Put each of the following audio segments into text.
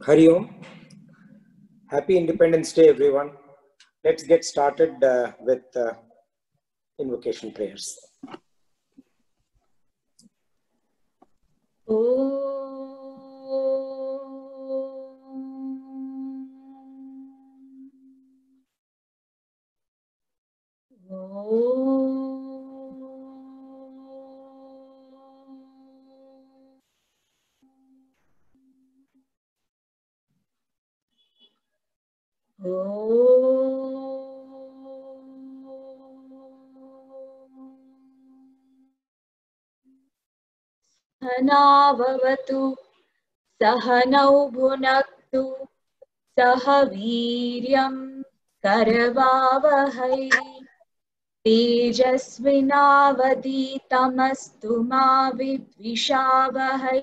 Hari Om. Happy Independence Day, everyone. Let's get started with invocation prayers. सहनाववतु सहनौ भुनक्तु सह वीर्यं करवावहै तेजस्विनावधीतमस्तु मा विद्विषावहै।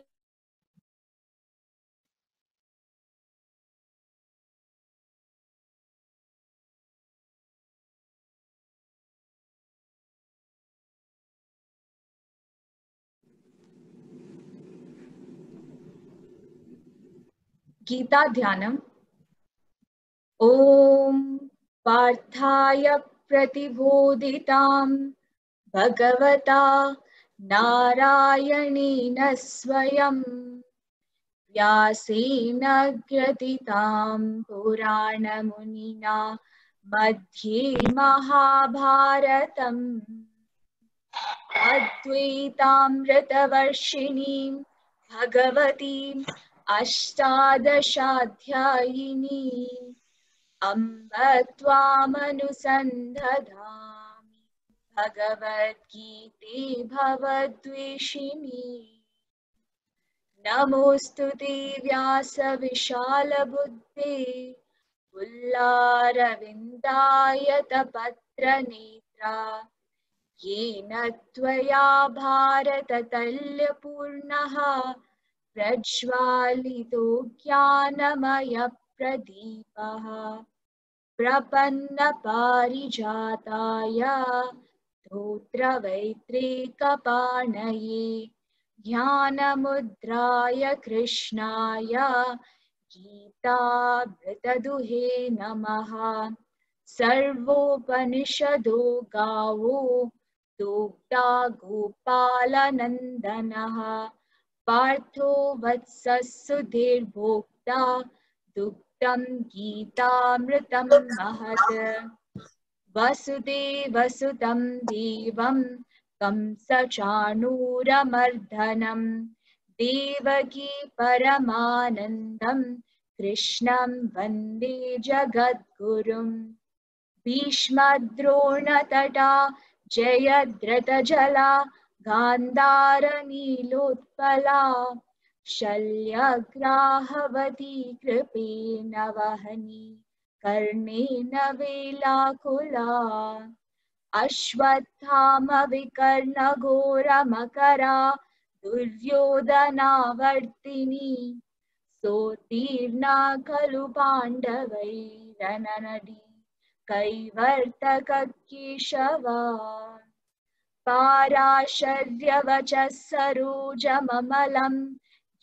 गीता ध्यानम्। ॐ पार्थाय प्रतिबोधितां भगवता नारायणेन स्वयं व्यासेन ग्रथितां पुराणमुनिना मध्ये महाभारतम् अद्वैतामृतवर्षिणीं भगवतीम् अष्टादशाध्यायिनी अम्ब त्वामनुसन्धधामि भगवद्गीते भवद्वेषिणी। नमोऽस्तु ते व्यासविशालबुद्धे पुल्लारविन्दायतपत्रनेत्रा येन त्वया भारततल्यपूर्णः प्रज्वालितो ज्ञानमयप्रदीपः प्रपन्नपारिजाताय स्तोत्रवैत्रेकपाणये ज्ञानमुद्राय कृष्णाय गीतामृतदुहे नमः। सर्वोपनिषदो गावो दोग्धा गोपालनन्दनः पार्थो वत्सः सुधीर्भोक्ता दुग्धं गीतामृतं महत्। वसुदेवसुतं देवं कंसचाणूरमर्दनं देवकी परमानन्दं कृष्णं वन्दे जगद्गुरुं। भीष्मद्रोणतटा जयद्रथजला गान्धारनीलोत्पला शल्यग्राहवती कृपेण वहनी कर्णेन वेलाकुला अश्वत्थामविकर्णघोरमकरा दुर्योधनावर्तिनी सोत्तीर्णा खलु पाण्डवैरननदी कैवर्तककेशवा पाराशर्यवचः सरोजममलं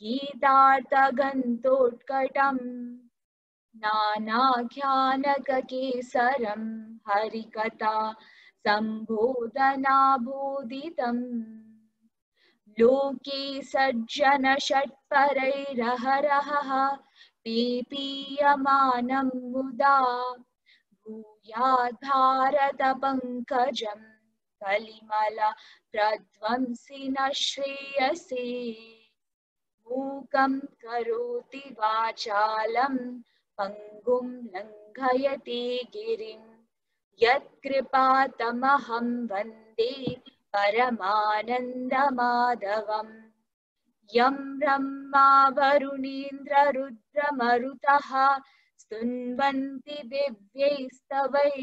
गीतार्थगन्धोत्कटम् नानाख्यानककेसरं हरिकथा सम्बोधनाबोधितम् लोके सज्जनषट्परैरहरहः पीयमानं मुदा भूयात् भारतपङ्कजं कलिमला प्रध्वंसिनः श्रेयसे। मूकं करोति वाचालं पङ्गुं लङ्घयते गिरिं यत्कृपातमहं वन्दे परमानन्दमाधवम्। यं ब्रह्मा वरुणेन्द्ररुद्रमरुतः स्तुन्वन्ति दिव्यैस्तवैः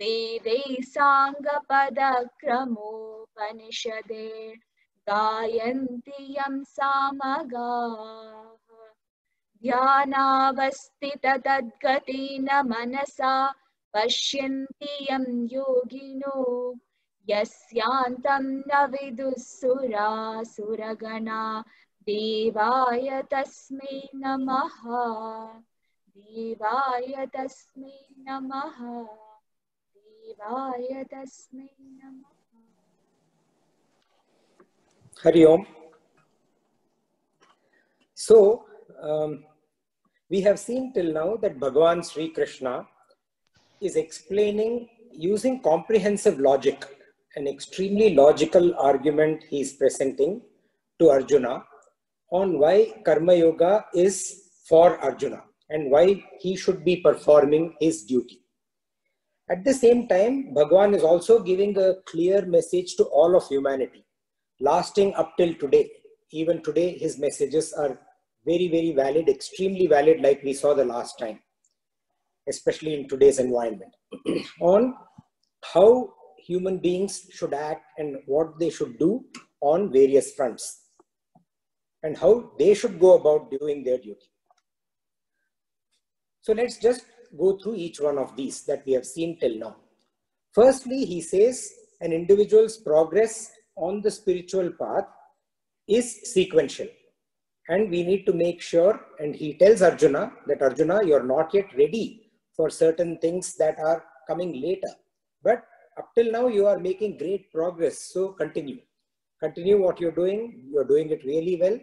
वेदैः साङ्गपदक्रमोपनिषदैर्गायन्ति यं सामगाः। ध्यानावस्थिततद्गतेन मनसा पश्यन्ति यं योगिनो यस्यान्तं न विदुः सुरासुरगणा Devaya tasmai namaha. Devaya tasmai namaha. Devaya tasmai namaha. Hari Om. So, we have seen till now that Bhagavan Sri Krishna is explaining using comprehensive logic, an extremely logical argument he is presenting to Arjuna on why Karma Yoga is for Arjuna and why he should be performing his duty. At the same time, Bhagavan is also giving a clear message to all of humanity, lasting up till today. Even today, his messages are very, very valid, extremely valid, like we saw the last time, especially in today's environment, on how human beings should act and what they should do on various fronts, and how they should go about doing their duty. So let's just go through each one of these that we have seen till now. Firstly, he says an individual's progress on the spiritual path is sequential. And we need to make sure, and he tells Arjuna that Arjuna, you're not yet ready for certain things that are coming later. But up till now, you are making great progress. So continue. Continue what you're doing. You're doing it really well.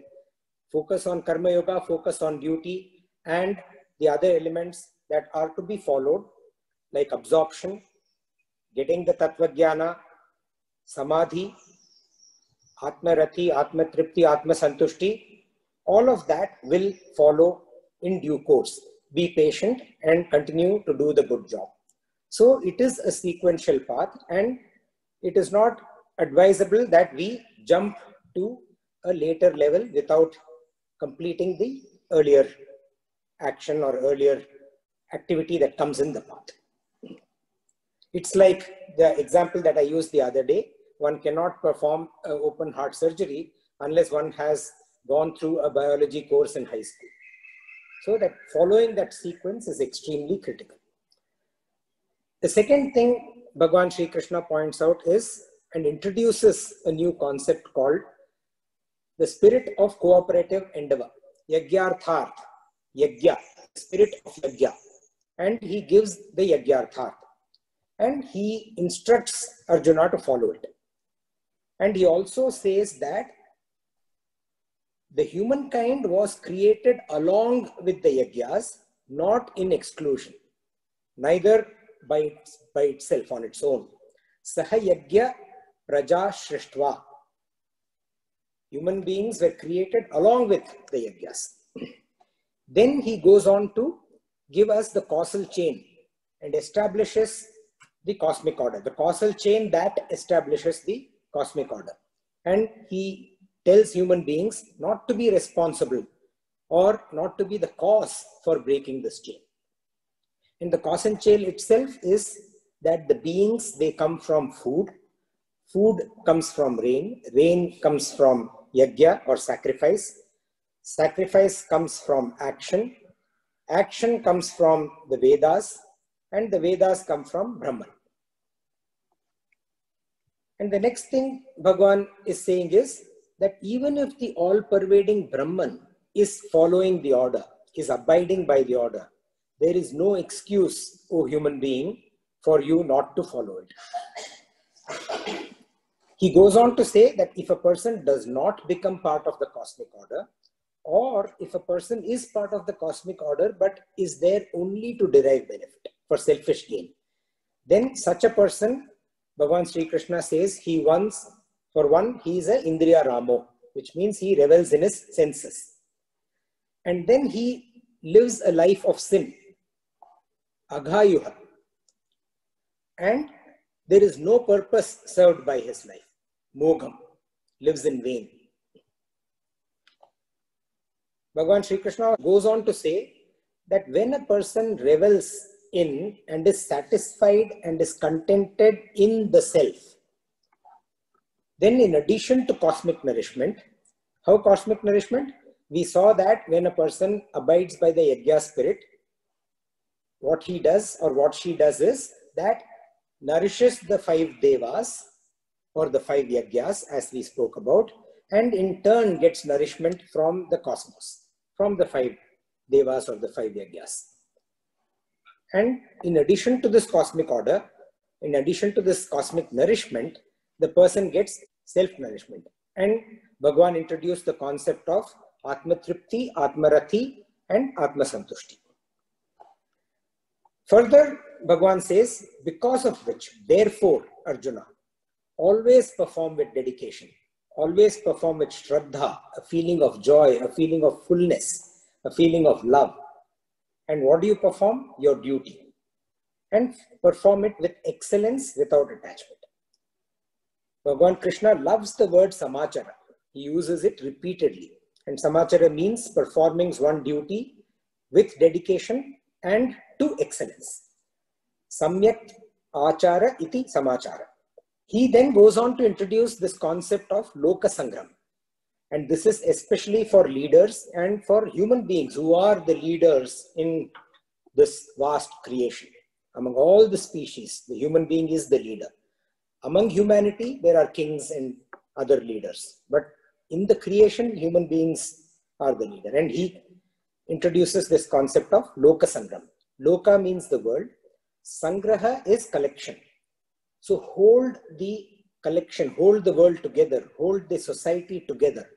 Focus on Karma Yoga, focus on duty, and the other elements that are to be followed, like absorption, getting the Tattva Jnana, Samadhi, Atma Rati, Atma Tripti, Atma Santushti. All of that will follow in due course. Be patient and continue to do the good job. So it is a sequential path, and it is not advisable that we jump to a later level without completing the earlier action or earlier activity that comes in the path. It's like the example that I used the other day. One cannot perform open heart surgery unless one has gone through a biology course in high school. So that following that sequence is extremely critical. The second thing Bhagavan Sri Krishna points out is and introduces a new concept called the spirit of cooperative endeavor, Yagyartharth, Yagya, spirit of Yagya. And he gives the Yagyartharth. And he instructs Arjuna to follow it. And he also says that the humankind was created along with the Yagyas, not in exclusion, neither by itself on its own. Saha Yagya Praja Srishtva. Human beings were created along with the Yagyas. Then he goes on to give us the causal chain and establishes the cosmic order, the causal chain that establishes the cosmic order. And he tells human beings not to be responsible or not to be the cause for breaking this chain. And the causal chain itself is that the beings, they come from food. Food comes from rain. Rain comes from yagya or sacrifice. Sacrifice comes from action. Action comes from the Vedas. And the Vedas come from Brahman. And the next thing Bhagavan is saying is that even if the all-pervading Brahman is following the order, is abiding by the order, there is no excuse, O human being, for you not to follow it. He goes on to say that if a person does not become part of the cosmic order, or if a person is part of the cosmic order but is there only to derive benefit for selfish gain, then such a person, Bhagavan Sri Krishna says, he is a Indriya Ramo, which means he revels in his senses. And then he lives a life of sin, Aghayuha. And there is no purpose served by his life. Mogham, lives in vain. Bhagavan Sri Krishna goes on to say that when a person revels in and is satisfied and is contented in the self, then in addition to cosmic nourishment, how cosmic nourishment? We saw that when a person abides by the Yagya spirit, what he does or what she does is that nourishes the 5 devas or the 5 Yagyas as we spoke about, and in turn gets nourishment from the cosmos, from the 5 devas or the 5 yagyas. And in addition to this cosmic order, in addition to this cosmic nourishment, the person gets self-nourishment. And Bhagavan introduced the concept of Atmatripti, Atmarathi, and Atmasantushti. Further, Bhagavan says, because of which, therefore, Arjuna, always perform with dedication, always perform with Shraddha, a feeling of joy, a feeling of fullness, a feeling of love. And what do you perform? Your duty. And perform it with excellence, without attachment. Bhagavan Krishna loves the word samachara. He uses it repeatedly. And samachara means performing one duty with dedication and to excellence. Samyak achara iti samachara. He then goes on to introduce this concept of loka sangram. And this is especially for leaders and for human beings who are the leaders in this vast creation. Among all the species, the human being is the leader. Among humanity, there are kings and other leaders. But in the creation, human beings are the leader. And he introduces this concept of loka sangram. Loka means the world. Sangraha is collection. So hold the collection, hold the world together, hold the society together.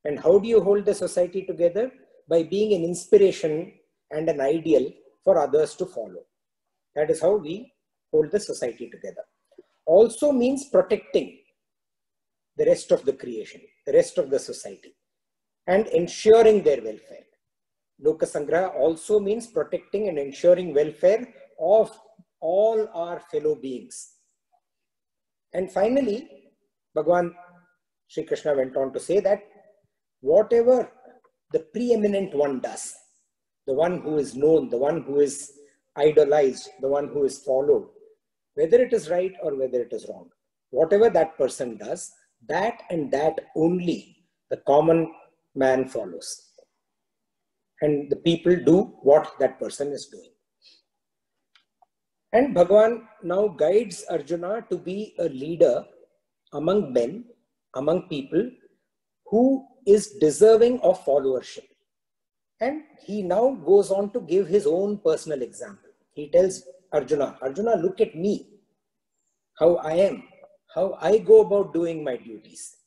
And how do you hold the society together? By being an inspiration and an ideal for others to follow. That is how we hold the society together. Also means protecting the rest of the creation, the rest of the society, and ensuring their welfare. Loka Sangraha also means protecting and ensuring welfare of all our fellow beings. And finally, Bhagavan Sri Krishna went on to say that whatever the preeminent one does, the one who is known, the one who is idolized, the one who is followed, whether it is right or whether it is wrong, whatever that person does, that and that only the common man follows. And the people do what that person is doing. And Bhagavan now guides Arjuna to be a leader among men, among people who is deserving of followership. And he now goes on to give his own personal example. He tells Arjuna, Arjuna, look at me, how I am, how I go about doing my duties,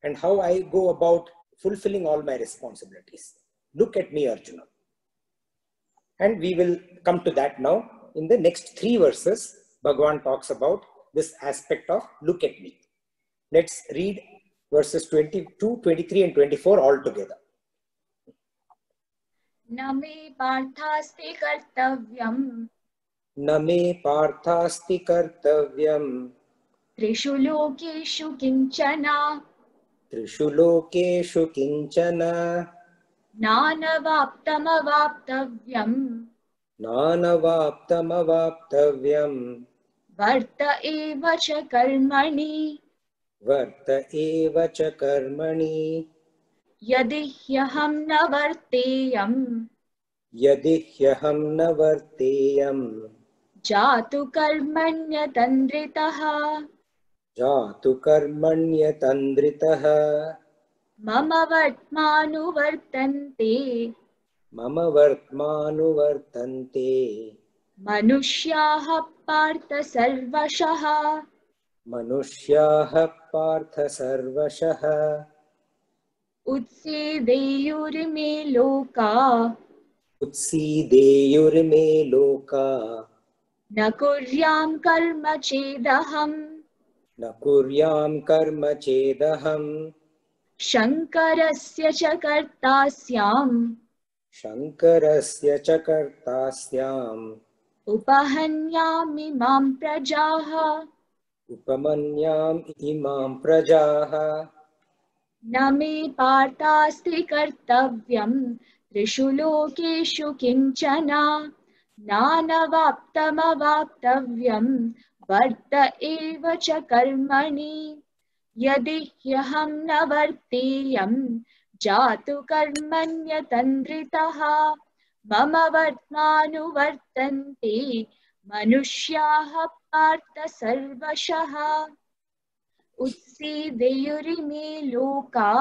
and how I go about fulfilling all my responsibilities. Look at me, Arjuna. And we will come to that now. In the next 3 verses, Bhagavan talks about this aspect of look at me. Let's read verses 22, 23 and 24 all together. Name parthasti kartavyam. Name parthasti kartavyam. Trishu lokeshu kinchana. Trishu lokeshu kinchana. Nanavaptam avaptavyam. Nanavaptam avaptavyam. Varta eva cha karmani. Varta eva cha karmani. Yadi hyaham na varteyam. Yadi hyaham na varteyam. Jatu karmanya tandritaha. Jatu karmanya tandritaha. Mama vartmanu vartante. Mama vartmanu vartante. Manushyaha partha sarvashaha. Manushyaha partha sarvashaha. Utsideyurime loka. Utsideyurme loka. Na kuryam karma chedaham. Na kuryam karma chedaham. Shankarasya cha kartasyam. Shankarasya cha kartasyam. Upahanyami mam prajaha. Upamanyam imam prajaha. Name partasti kartavyam. Trishu lokeshu kinchana. Nanavaptam avaptavyam. Varta eva cha karmani. Yadi hyaham na varteyam. Jatu karmanya tandritaha. Mama vartmanu vartante. Manushyaha partha sarvashaha. उत्सीदेयुरिमे लोका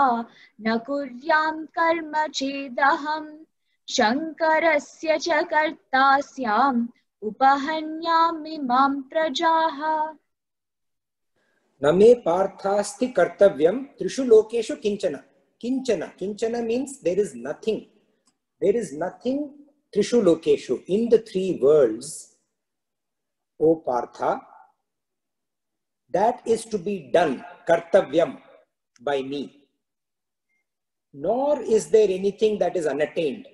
न कुर्यां कर्म चेदहम् शङ्करस्य च कर्तास्याम् उपहन्यामि मां प्रजाः. Name parthasti kartavyam trishu lokeshu kinchana. Kinchana means there is nothing. There is nothing trishu lokeshu. In the three worlds, O Partha, that is to be done, kartavyam, by me. Nor is there anything that is unattained.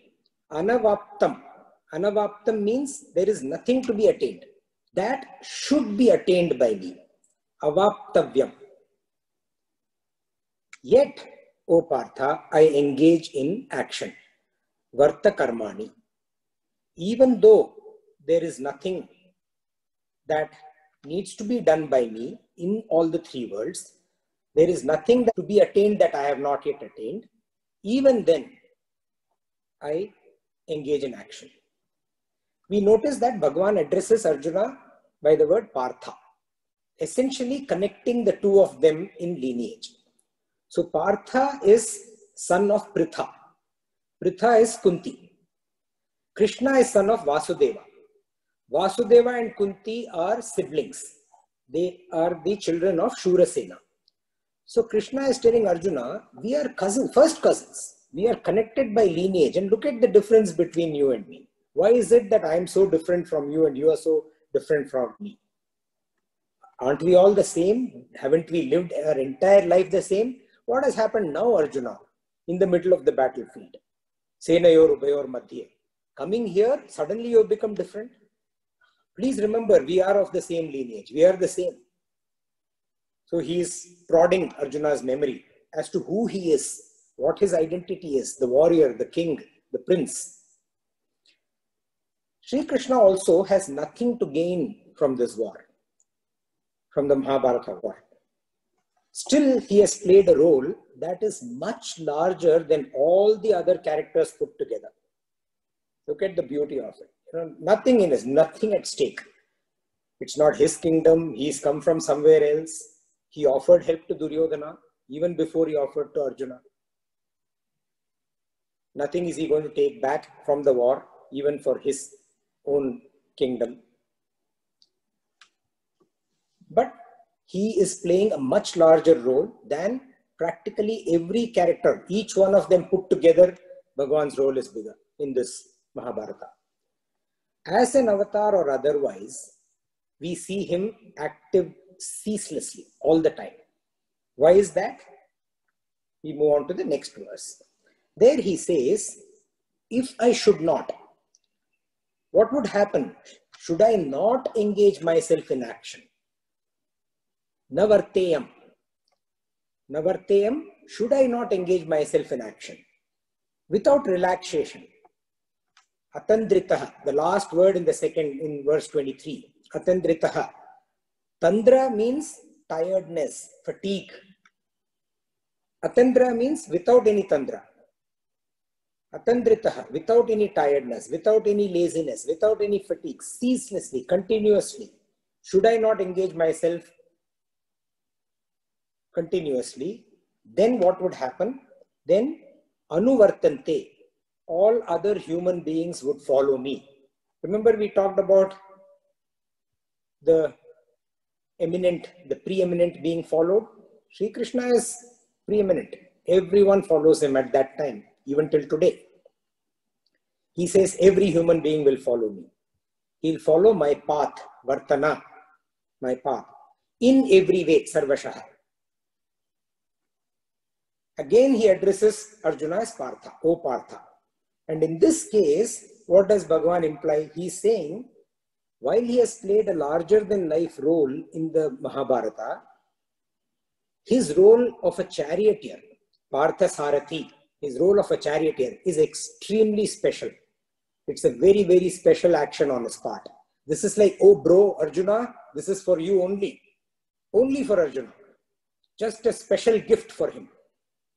Anavaptam. Anavaptam means there is nothing to be attained. That should be attained by me. Avaptavyam. Yet, O Partha, I engage in action. Varta karmani. Even though there is nothing that needs to be done by me in all the three worlds, there is nothing that to be attained that I have not yet attained, even then, I engage in action. We notice that Bhagavan addresses Arjuna by the word Partha, essentially connecting the two of them in lineage. So Partha is son of Pritha. Pritha is Kunti. Krishna is son of Vasudeva. Vasudeva and Kunti are siblings. They are the children of Shurasena. So Krishna is telling Arjuna, we are cousins, first cousins. We are connected by lineage, and look at the difference between you and me. Why is it that I am so different from you and you are so different from me? Aren't we all the same? Haven't we lived our entire life the same? What has happened now, Arjuna, in the middle of the battlefield? Senayor Ubayor Madhye. Coming here, suddenly you have become different. Please remember, we are of the same lineage. We are the same. So he is prodding Arjuna's memory as to who he is, what his identity is, the warrior, the king, the prince. Sri Krishna also has nothing to gain from this war, from the Mahabharata war. Still, he has played a role that is much larger than all the other characters put together. Look at the beauty of it. Nothing in this, nothing at stake. It's not his kingdom. He's come from somewhere else. He offered help to Duryodhana even before he offered to Arjuna. Nothing is he going to take back from the war, even for his own kingdom. But he is playing a much larger role than practically every character. Each one of them put together, Bhagavan's role is bigger in this Mahabharata. As an avatar or otherwise, we see him active ceaselessly all the time. Why is that? We move on to the next verse. There he says, if I should not, what would happen? Should I not engage myself in action? Navarteyam. Navarteyam, should I not engage myself in action? Without relaxation. Atandritaha, the last word in verse 23. Atandritaha. Tandra means tiredness, fatigue. Atandra means without any tandra. Atandritaha, without any tiredness, without any laziness, without any fatigue, ceaselessly, continuously. Should I not engage myself continuously? Then what would happen? Then anuvartante, all other human beings would follow me. Remember, we talked about the eminent, the preeminent being followed. Sri Krishna is preeminent. Everyone follows him at that time, even till today. He says, every human being will follow me. He'll follow my path, Vartana, my path, in every way, Sarvashaha. Again, he addresses Arjuna as Partha, O Partha. And in this case, what does Bhagavan imply? He's saying, while he has played a larger than life role in the Mahabharata, his role of a charioteer, Partha Sarathi, his role of a charioteer is extremely special. It's a very, very special action on his part. This is like, oh bro, Arjuna, this is for you only. Only for Arjuna. Just a special gift for him.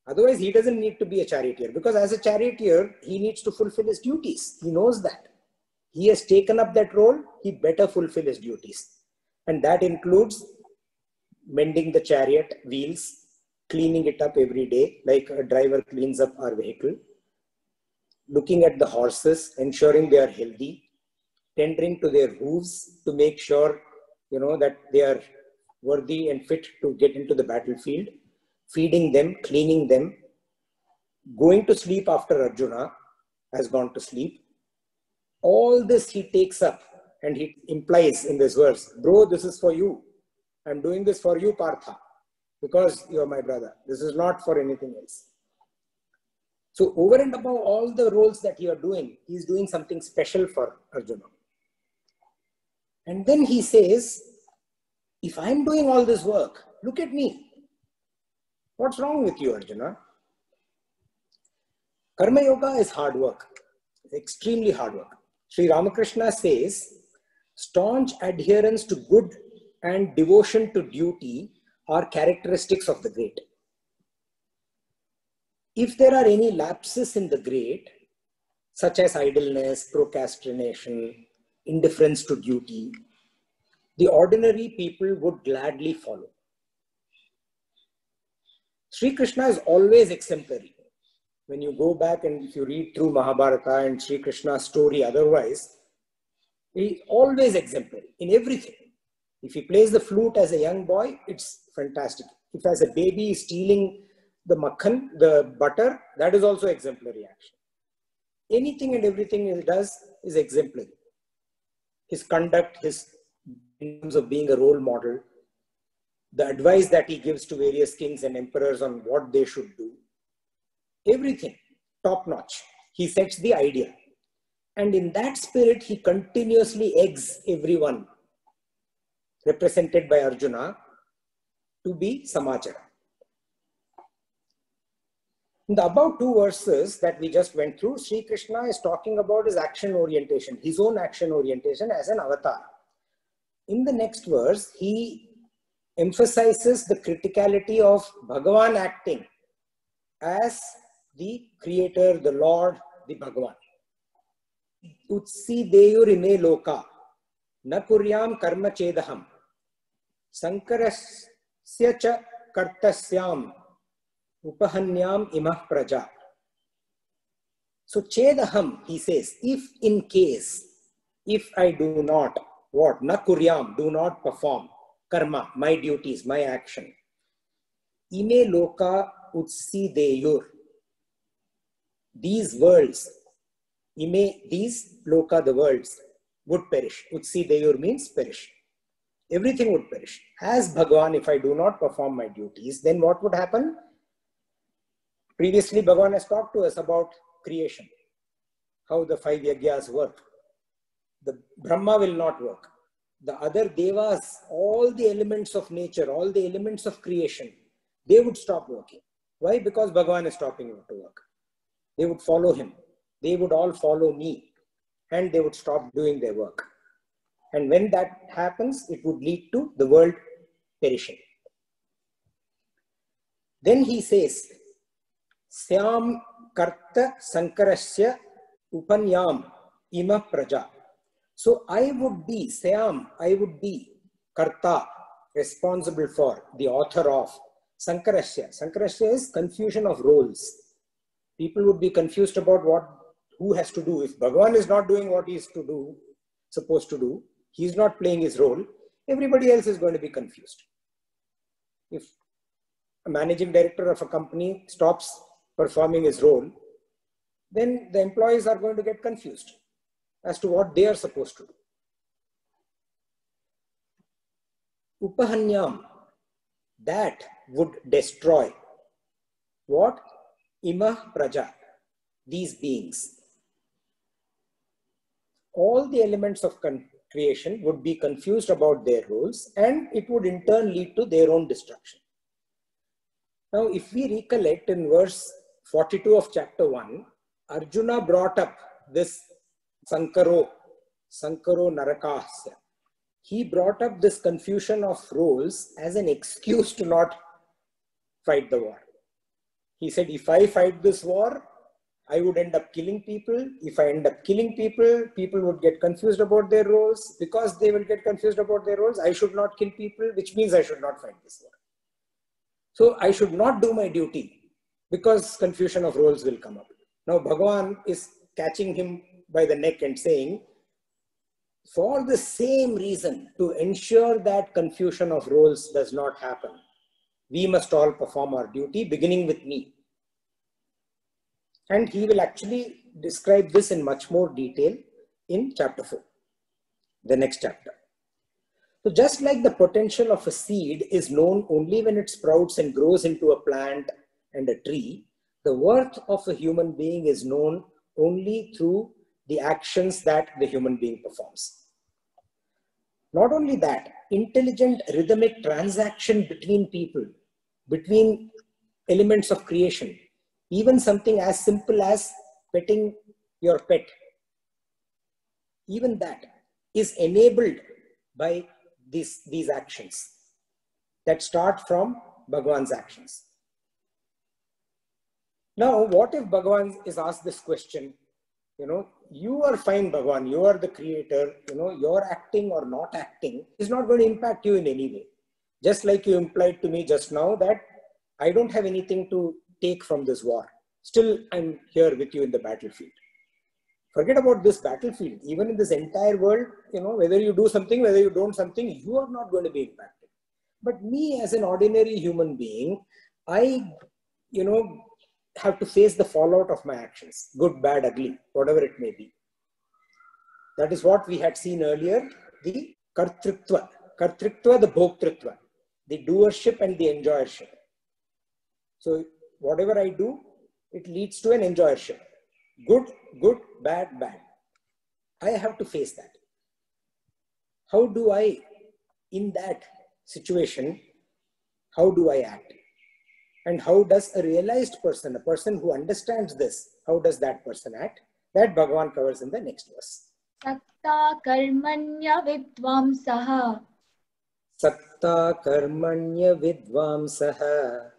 Otherwise, he doesn't need to be a charioteer, because as a charioteer, he needs to fulfill his duties. He knows that. He has taken up that role, he better fulfill his duties. And that includes mending the chariot wheels, cleaning it up every day, like a driver cleans up our vehicle, looking at the horses, ensuring they are healthy, tendering to their hooves to make sure, that they are worthy and fit to get into the battlefield, feeding them, cleaning them, going to sleep after Arjuna has gone to sleep. All this he takes up and he implies in this verse, bro, this is for you. I'm doing this for you, Partha, because you're my brother. This is not for anything else. So over and above all the roles that you are doing, he's doing something special for Arjuna. And then he says, if I'm doing all this work, look at me. What's wrong with you, Arjuna? Karma Yoga is hard work. It's extremely hard work. Sri Ramakrishna says, staunch adherence to good and devotion to duty are characteristics of the great. If there are any lapses in the great, such as idleness, procrastination, indifference to duty, the ordinary people would gladly follow. Sri Krishna is always exemplary. When you go back and if you read through Mahabharata and Sri Krishna's story otherwise, he is always exemplary in everything. If he plays the flute as a young boy, it's fantastic. If as a baby he is stealing the makhan, the butter, that is also exemplary action. Anything and everything he does is exemplary. His conduct, in terms of being a role model, the advice that he gives to various kings and emperors on what they should do, everything top notch. He sets the idea. And in that spirit, he continuously eggs everyone represented by Arjuna to be Samachara. In the above two verses that we just went through, Sri Krishna is talking about his action orientation, his own action orientation as an avatar. In the next verse, he emphasizes the criticality of Bhagavan acting as the creator, the Lord, the Bhagavan. Utsi deyur ime loka, na kuryam karma chedaham, sankarasya cha kartasyam, upahanyam imah praja. So chedaham, he says, if in case, if I do not, what? Na kuryam, do not perform karma, my duties, my action. Ime loka utsi deyur. These worlds, these loka, the worlds, would perish. Utsi deyur means perish. Everything would perish. As Bhagavan, if I do not perform my duties, then what would happen? Previously, Bhagavan has talked to us about creation, how the 5 yagyas work. The Brahma will not work. The other devas, all the elements of nature, all the elements of creation, they would stop working. Why? Because Bhagavan is stopping to work. They would follow him. They would all follow me. And they would stop doing their work. And when that happens, it would lead to the world perishing. Then he says, Syam karta sankarasya upanyam ima praja. So I would be, Syam, I would be karta, responsible for, the author of sankarasya. Sankarasya is confusion of roles. People would be confused about who has to do. If Bhagavan is not doing what he is supposed to do, he is not playing his role, everybody else is going to be confused. If a managing director of a company stops performing his role, then the employees are going to get confused as to what they are supposed to do. Upahanyam, that would destroy what? Imah praja, these beings. All the elements of creation would be confused about their roles, and it would in turn lead to their own destruction. Now, if we recollect in verse 42 of chapter 1, Arjuna brought up this Sankaro Narakasya. He brought up this confusion of roles as an excuse to not fight the war. He said, if I fight this war, I would end up killing people. If I end up killing people, people would get confused about their roles. Because they will get confused about their roles, I should not kill people, which means I should not fight this war. So I should not do my duty because confusion of roles will come up. Now Bhagavan is catching him by the neck and saying, for the same reason, to ensure that confusion of roles does not happen, we must all perform our duty, beginning with me. And he will actually describe this in much more detail in chapter 4, the next chapter. So just like the potential of a seed is known only when it sprouts and grows into a plant and a tree, the worth of a human being is known only through the actions that the human being performs. Not only that, intelligent rhythmic transaction between people, between elements of creation, even something as simple as petting your pet, even that is enabled by these actions that start from Bhagavan's actions. Now, what if Bhagavan is asked this question? You are fine, Bhagavan, you are the creator, your acting or not acting is not going to impact you in any way. Just like you implied to me just now that I don't have anything to take from this war. Still, I'm here with you in the battlefield. Forget about this battlefield. Even in this entire world, whether you do something, whether you don't something, you are not going to be impacted. But me as an ordinary human being, I, have to face the fallout of my actions, good, bad, ugly, whatever it may be. That is what we had seen earlier, the kartritva, the bhoktritva, the doership and the enjoyership. So whatever I do, it leads to an enjoyership. Good, good, bad, bad. I have to face that. How do I, in that situation, how do I act? And how does a realized person, a person who understands this, how does that person act? That Bhagavan covers in the next verse. Sakta karmanya vidvamsaha. Sakta karmanya vidvamsaha.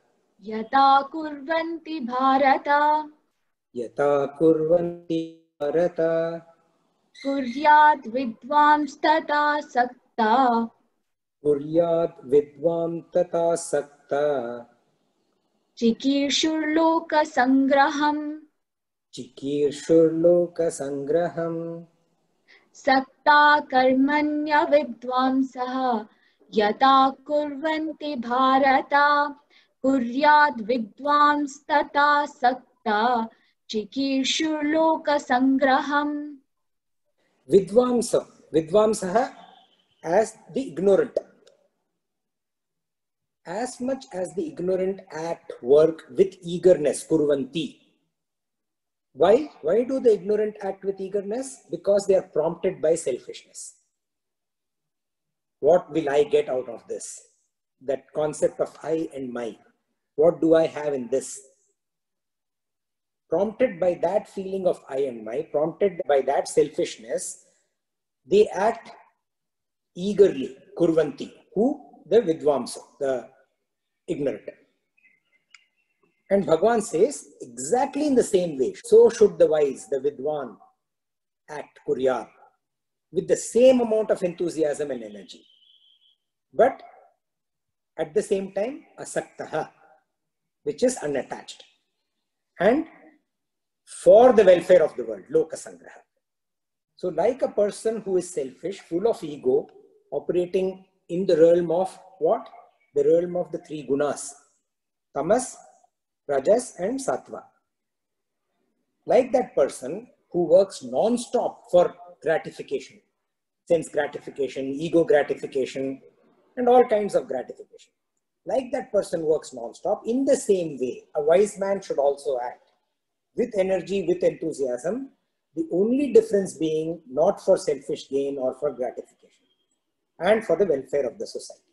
Yata kurvanti bharata. Yata kurvanti bharata. Kuryat vidvams tata sakta. Kuryat vidvam tata sakta. Chikirshurloka sangraham. Chikirshurloka sangraham. Sakta karmanya vidvamsaha. Yata kurvanti bharata. Kuryat vidvams tata sakta. Chikirshurloka sangraham. Vidvamsaha as the ignorant. As much as the ignorant act work with eagerness, kurvanti. Why? Why do the ignorant act with eagerness? Because they are prompted by selfishness. What will I get out of this? That concept of I and my. What do I have in this? Prompted by that feeling of I and my, prompted by that selfishness, they act eagerly, kurvanti. Who? The vidvamsa, the ignorant. And Bhagavan says, exactly in the same way, so should the wise, the vidwan, act, kuryat, with the same amount of enthusiasm and energy. But at the same time, asaktaha, which is unattached. And for the welfare of the world, loka sangraha. So like a person who is selfish, full of ego, operating in the realm of what? The realm of the three gunas, tamas, rajas and sattva. Like that person who works non-stop for gratification, sense gratification, ego gratification, and all kinds of gratification. Like that person works non-stop, in the same way, a wise man should also act with energy, with enthusiasm, the only difference being not for selfish gain or for gratification, and for the welfare of the society.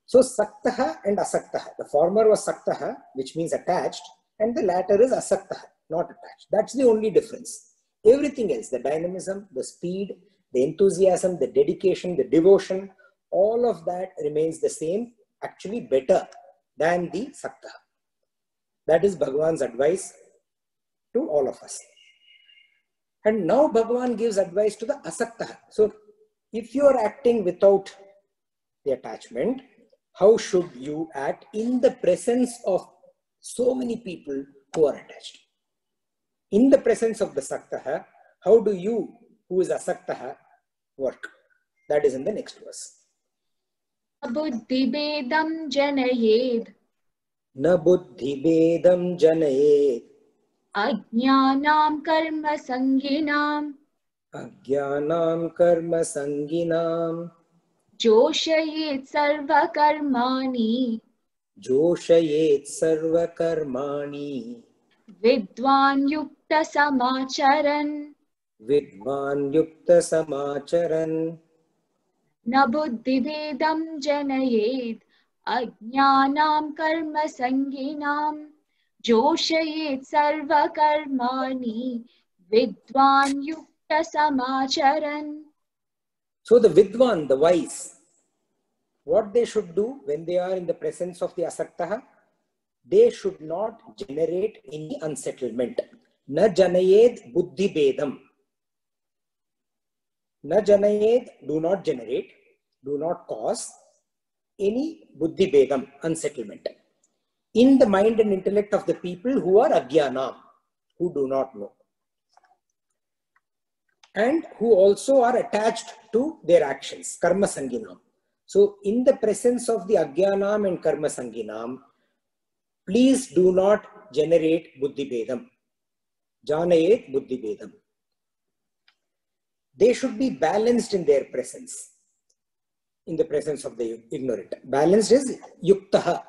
So saktaha and asaktaha. The former was saktaha, which means attached, and the latter is asaktaha, not attached. That's the only difference. Everything else, the dynamism, the speed, the enthusiasm, the dedication, the devotion, all of that remains the same, actually better than the saktaha. That is Bhagavan's advice to all of us. And now Bhagavan gives advice to the asakta. So if you are acting without the attachment, how should you act in the presence of so many people who are attached? In the presence of the saktaha, how do you, who is asaktaha, work? That is in the next verse. Buddhibedam janayed. Na buddhibedam janayed. Ajnanam karma sanginam. Ajnanam karma sanginam. Joshayet sarva karmani. Joshayet sarva karmani. Vidwan yukta samacharan. Vidvan yukta samacharan. Na buddhibedam janayed. Ajnanam karma sanginam. Joshayet sarva karmani. Vidwan yukta samacharan. So the vidvan, the wise, what they should do when they are in the presence of the asaktaha, they should not generate any unsettlement. Na janayed buddhi bedam. Na janayed, do not generate, do not cause any buddhi bedam, unsettlement, in the mind and intellect of the people who are ajnana, who do not know, and who also are attached to their actions, karma sanginam. So in the presence of the ajnanam and karma sanginam, please do not generate buddhi bedam. Janayet buddhi bedam. They should be balanced in their presence, in the presence of the ignorant. Balanced is yuktaha,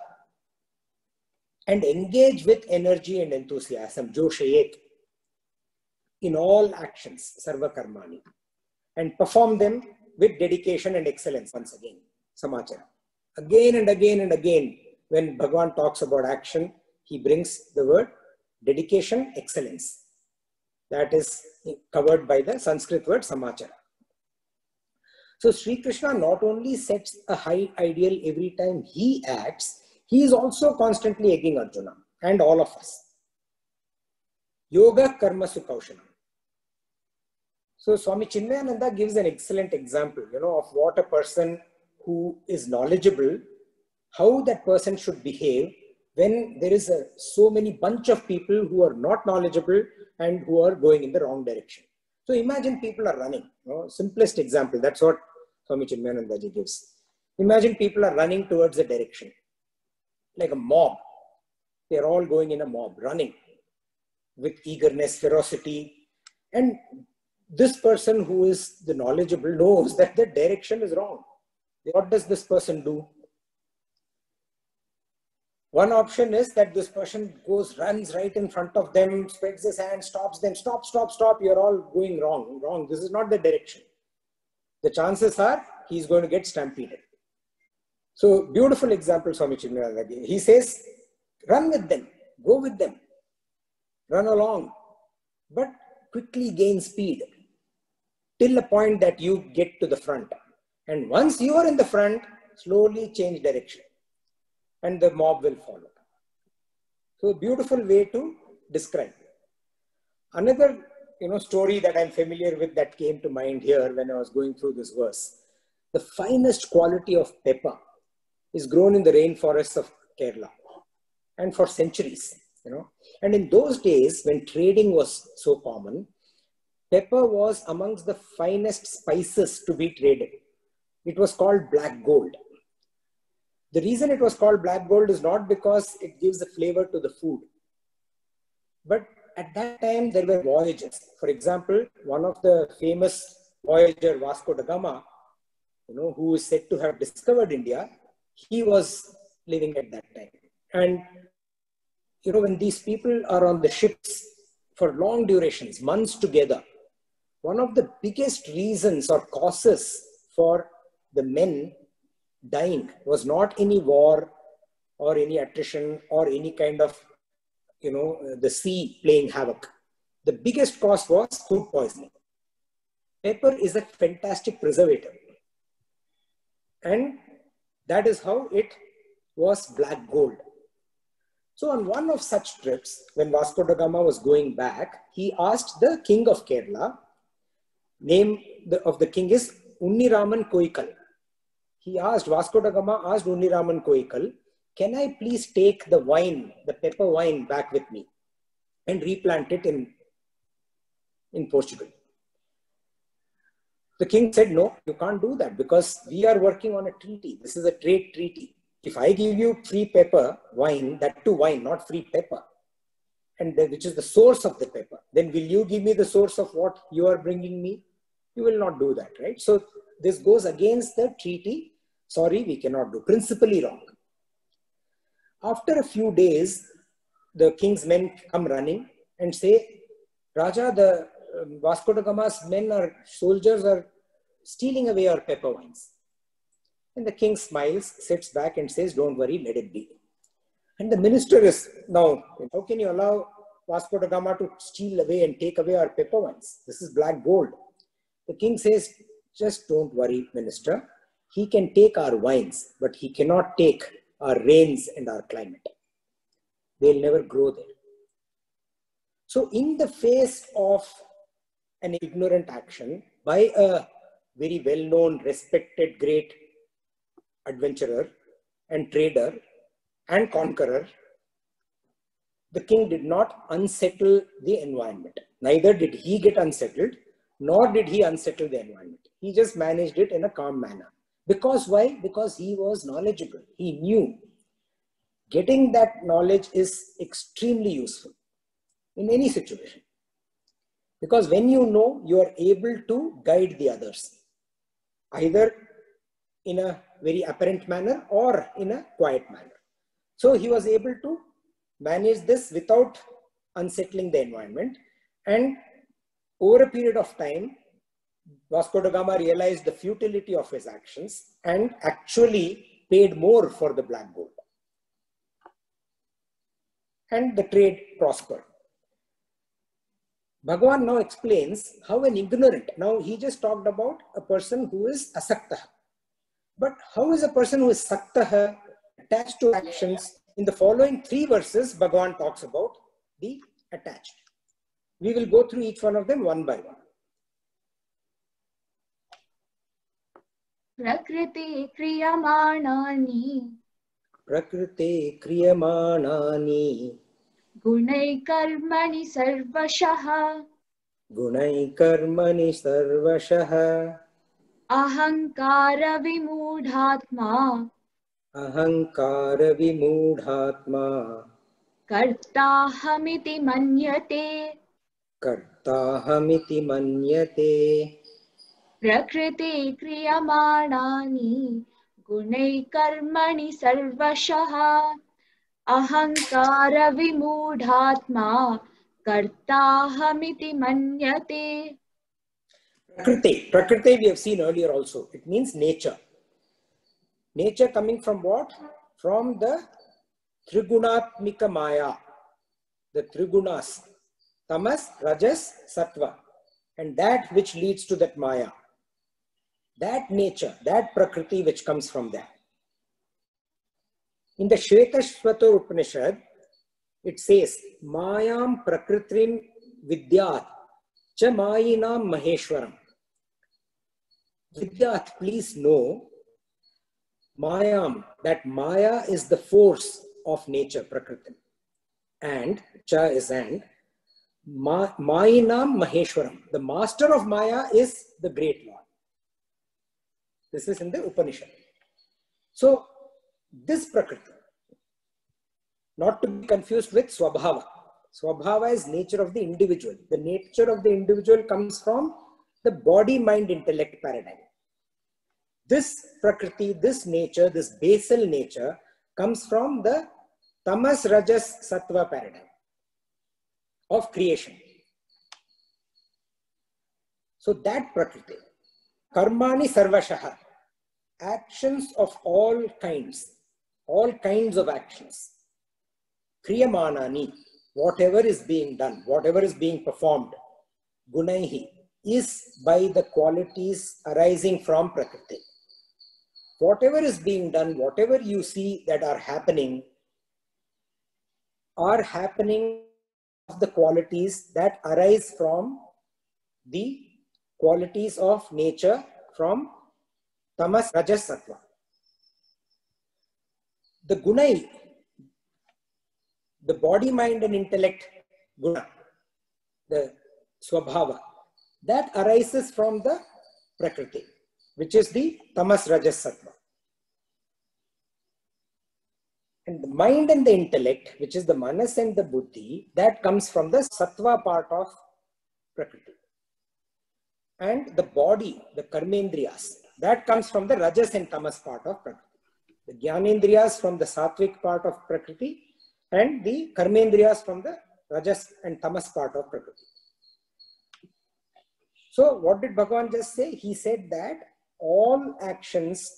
and engage with energy and enthusiasm, joshayet, in all actions, sarva karmani, and perform them with dedication and excellence. Once again, samachara. Again and again and again, when Bhagavan talks about action, he brings the word dedication, excellence. That is covered by the Sanskrit word samachara. So Sri Krishna not only sets a high ideal every time he acts, he is also constantly egging Arjuna and all of us. Yoga karma sukaushana. So Swami Chinmayananda gives an excellent example, of what a person who is knowledgeable, how that person should behave when there is so many bunch of people who are not knowledgeable and who are going in the wrong direction. So imagine people are running. Simplest example, that's what Swami Chinmayananda ji gives. Imagine people are running towards a direction, like a mob. They are all going in a mob, running with eagerness, ferocity. And this person who is the knowledgeable knows that the direction is wrong. What does this person do? One option is that this person runs right in front of them, spreads his hand, stops them, stop, you're all going wrong. This is not the direction. The chances are he's going to get stampeded. So beautiful example, Swami Chinmayananda. He says, run with them, go with them, run along, but quickly gain speed till a point that you get to the front. And once you are in the front, slowly change direction and the mob will follow. So beautiful way to describe. Another story that I'm familiar with that came to mind here when I was going through this verse. The finest quality of pepper is grown in the rainforests of Kerala, and for centuries, And in those days when trading was so common, pepper was amongst the finest spices to be traded. It was called black gold. The reason it was called black gold is not because it gives a flavor to the food, but at that time there were voyages. For example, one of the famous voyager, Vasco da Gama, who is said to have discovered India, he was living at that time. And when these people are on the ships for long durations, months together, one of the biggest reasons or causes for the men dying was not any war or any attrition or any kind of, the sea playing havoc. The biggest cause was food poisoning. Pepper is a fantastic preservative. And that is how it was black gold. So on one of such trips, when Vasco da Gama was going back, he asked the king of Kerala, name of the king is Unniraman Koikal. He asked, Vasco da Gama asked Unniraman Koikal, can I please take the wine, the pepper wine back with me and replant it in Portugal? The king said, no, you can't do that because we are working on a treaty. This is a trade treaty. If I give you free pepper wine, that too wine, not free pepper, and which is the source of the pepper, then will you give me the source of what you are bringing me? You will not do that, right? So this goes against the treaty. Sorry, we cannot do. Principally wrong. After a few days, the king's men come running and say, Raja, the Vasco da Gama's men or soldiers are stealing away our pepper wines. And the king smiles, sits back and says, don't worry, let it be. And the minister is now, how can you allow Vasco da Gama to steal away and take away our pepper wines? This is black gold. The king says, just don't worry, minister. He can take our wines, but he cannot take our rains and our climate. They'll never grow there. So in the face of an ignorant action by a very well-known, respected, great adventurer and trader and conqueror, the king did not unsettle the environment. Neither did he get unsettled, nor did he unsettle the environment. He just managed it in a calm manner. Because why? Because he was knowledgeable. He knew. Getting that knowledge is extremely useful in any situation. Because when you know, you are able to guide the others, either in a very apparent manner or in a quiet manner. So he was able to manage this without unsettling the environment. And over a period of time, Vasco da Gama realized the futility of his actions and actually paid more for the black gold. And the trade prospered. Bhagavan now explains how an ignorant, now he just talked about a person who is asaktaha. But how is a person who is saktaha, attached to actions? In the following 3 verses, Bhagavan talks about the attached. We will go through each one of them one by one. Prakriti kriyamanani Prakriti kriyamanani Gunai karmani sarvashah Gunai karmani sarvashah Ahankara vimudhatma Ahankara vimudhatma Kartahamiti manyate Kartahamiti manyate Prakriti kriyamanani Gunai karmani sarvashah Ahankara vimudhatma Kartahamiti manyate. Prakriti. Prakriti we have seen earlier also. It means nature. Nature coming from what? From the Trigunatmika Maya. The Trigunas. Tamas, Rajas, Sattva. And that which leads to that Maya. That nature, that Prakriti which comes from that. In the Shvetashvatar Upanishad, it says, Mayam Prakritim Vidyat Cha Mayinam Maheshwaram. Vidyat, please know, Mayam, that Maya is the force of nature, Prakritim. And, Cha is and, Mayinam Maheshwaram. The master of Maya is the great Lord. This is in the Upanishad. So, this Prakriti, not to be confused with Swabhava. Swabhava is nature of the individual. The nature of the individual comes from the body-mind-intellect paradigm. This Prakriti, this nature, this basal nature comes from the Tamas, Rajas, Sattva paradigm of creation. So that Prakriti, Karmani Sarvashaha, actions of all kinds of actions. Kriyamanani, whatever is being done, whatever is being performed, Gunaihi, is by the qualities arising from Prakriti. Whatever is being done, whatever you see that are happening, are happening of the qualities that arise from the qualities of nature from tamas, rajas, sattva. The gunai, the body, mind and intellect guna, the swabhava, that arises from the prakriti, which is the tamas, rajas, sattva. And the mind and the intellect, which is the manas and the buddhi, that comes from the sattva part of prakriti. And the body, the karmendriyas, that comes from the rajas and tamas part of prakriti. The jnanendriyas from the sattvic part of prakriti, and the karmendriyas from the rajas and tamas part of prakriti. So what did Bhagavan just say? He said that all actions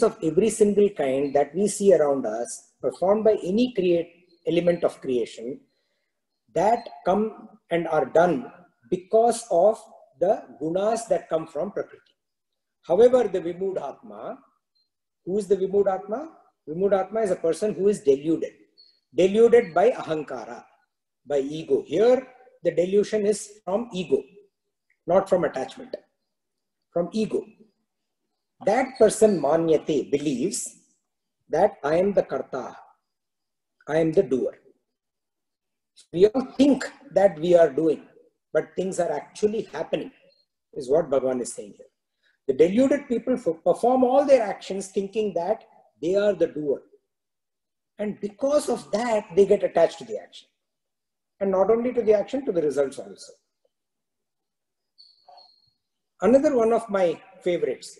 of every single kind that we see around us, performed by any element of creation, that come and are done because of the gunas that come from prakriti. However, the Vimudhatma, who is the Vimudhatma? Vimudhatma is a person who is deluded by ahankara, by ego. Here, the delusion is from ego, not from attachment, from ego. That person, manyate, believes that I am the karta, I am the doer. We all think that we are doing, but things are actually happening, is what Bhagavan is saying here. The deluded people perform all their actions thinking that they are the doer. And because of that, they get attached to the action. And not only to the action, to the results also. Another one of my favorites,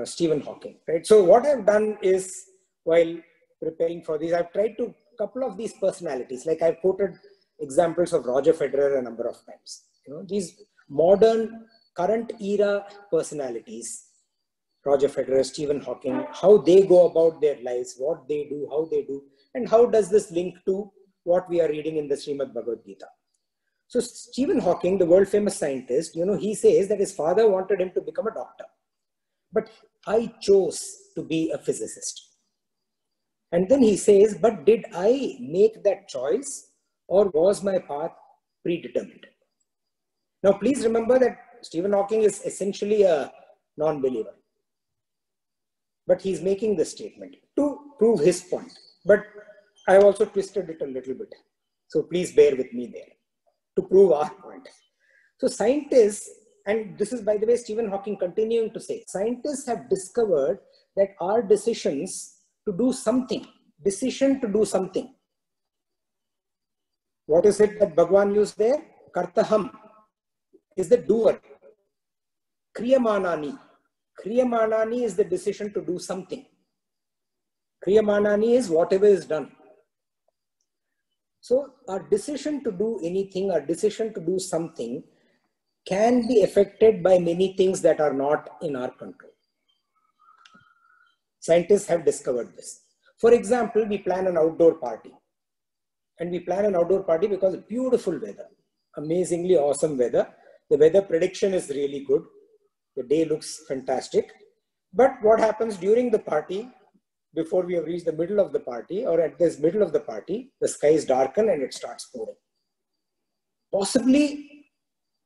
Stephen Hawking, right? So what I've done is, while preparing for these, I've tried to couple of these personalities, like I've quoted examples of Roger Federer a number of times. These modern, current era personalities, Roger Federer, Stephen Hawking, how they go about their lives, what they do, how they do, and how does this link to what we are reading in the Srimad Bhagavad Gita. So Stephen Hawking, the world famous scientist, he says that his father wanted him to become a doctor, but I chose to be a physicist. And then he says, but did I make that choice, or was my path predetermined? Now, please remember that Stephen Hawking is essentially a non-believer, but he's making this statement to prove his point. But I also twisted it a little bit. So please bear with me there to prove our point. So scientists, and this is, by the way, Stephen Hawking continuing to say, scientists have discovered that our decision to do something. What is it that Bhagavan used there? Kartaham is the doer. Kriyamanani. Kriyamanani is the decision to do something. Kriyamanani is whatever is done. So our decision to do anything, our decision to do something can be affected by many things that are not in our control. Scientists have discovered this. For example, we plan an outdoor party. And we plan an outdoor party because of beautiful weather, amazingly awesome weather. The weather prediction is really good. The day looks fantastic. But what happens during the party, before we have reached the middle of the party, or at this middle of the party, the skies darken and it starts pouring. Possibly,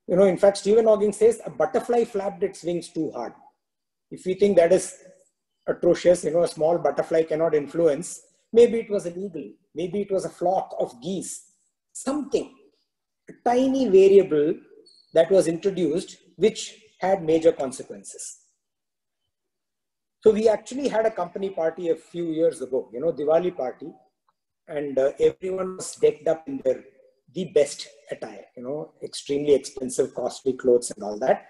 in fact, Stephen Hawking says a butterfly flapped its wings too hard. If we think that is atrocious, a small butterfly cannot influence, maybe it was an eagle, maybe it was a flock of geese, something, a tiny variable that was introduced, which had major consequences. So we actually had a company party a few years ago, Diwali party, and everyone was decked up in the best attire, extremely expensive, costly clothes and all that.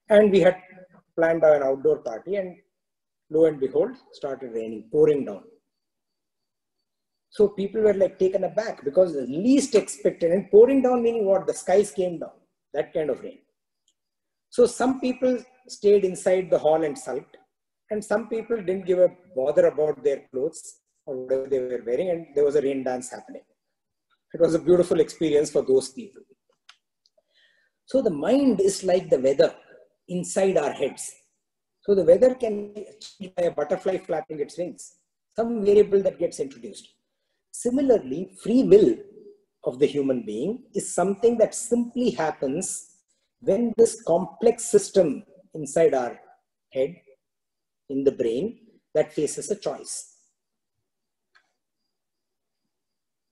And we had planned an outdoor party, and lo and behold, started raining, pouring down. So people were like taken aback because the least expected, and pouring down meaning what? The skies came down, that kind of rain. So some people stayed inside the hall and sulked, and some people didn't give a bother about their clothes or whatever they were wearing, and there was a rain dance happening. It was a beautiful experience for those people. So the mind is like the weather inside our heads. So the weather can be achieved by a butterfly flapping its wings, some variable that gets introduced. Similarly, free will of the human being is something that simply happens when this complex system inside our head, in the brain, that faces a choice.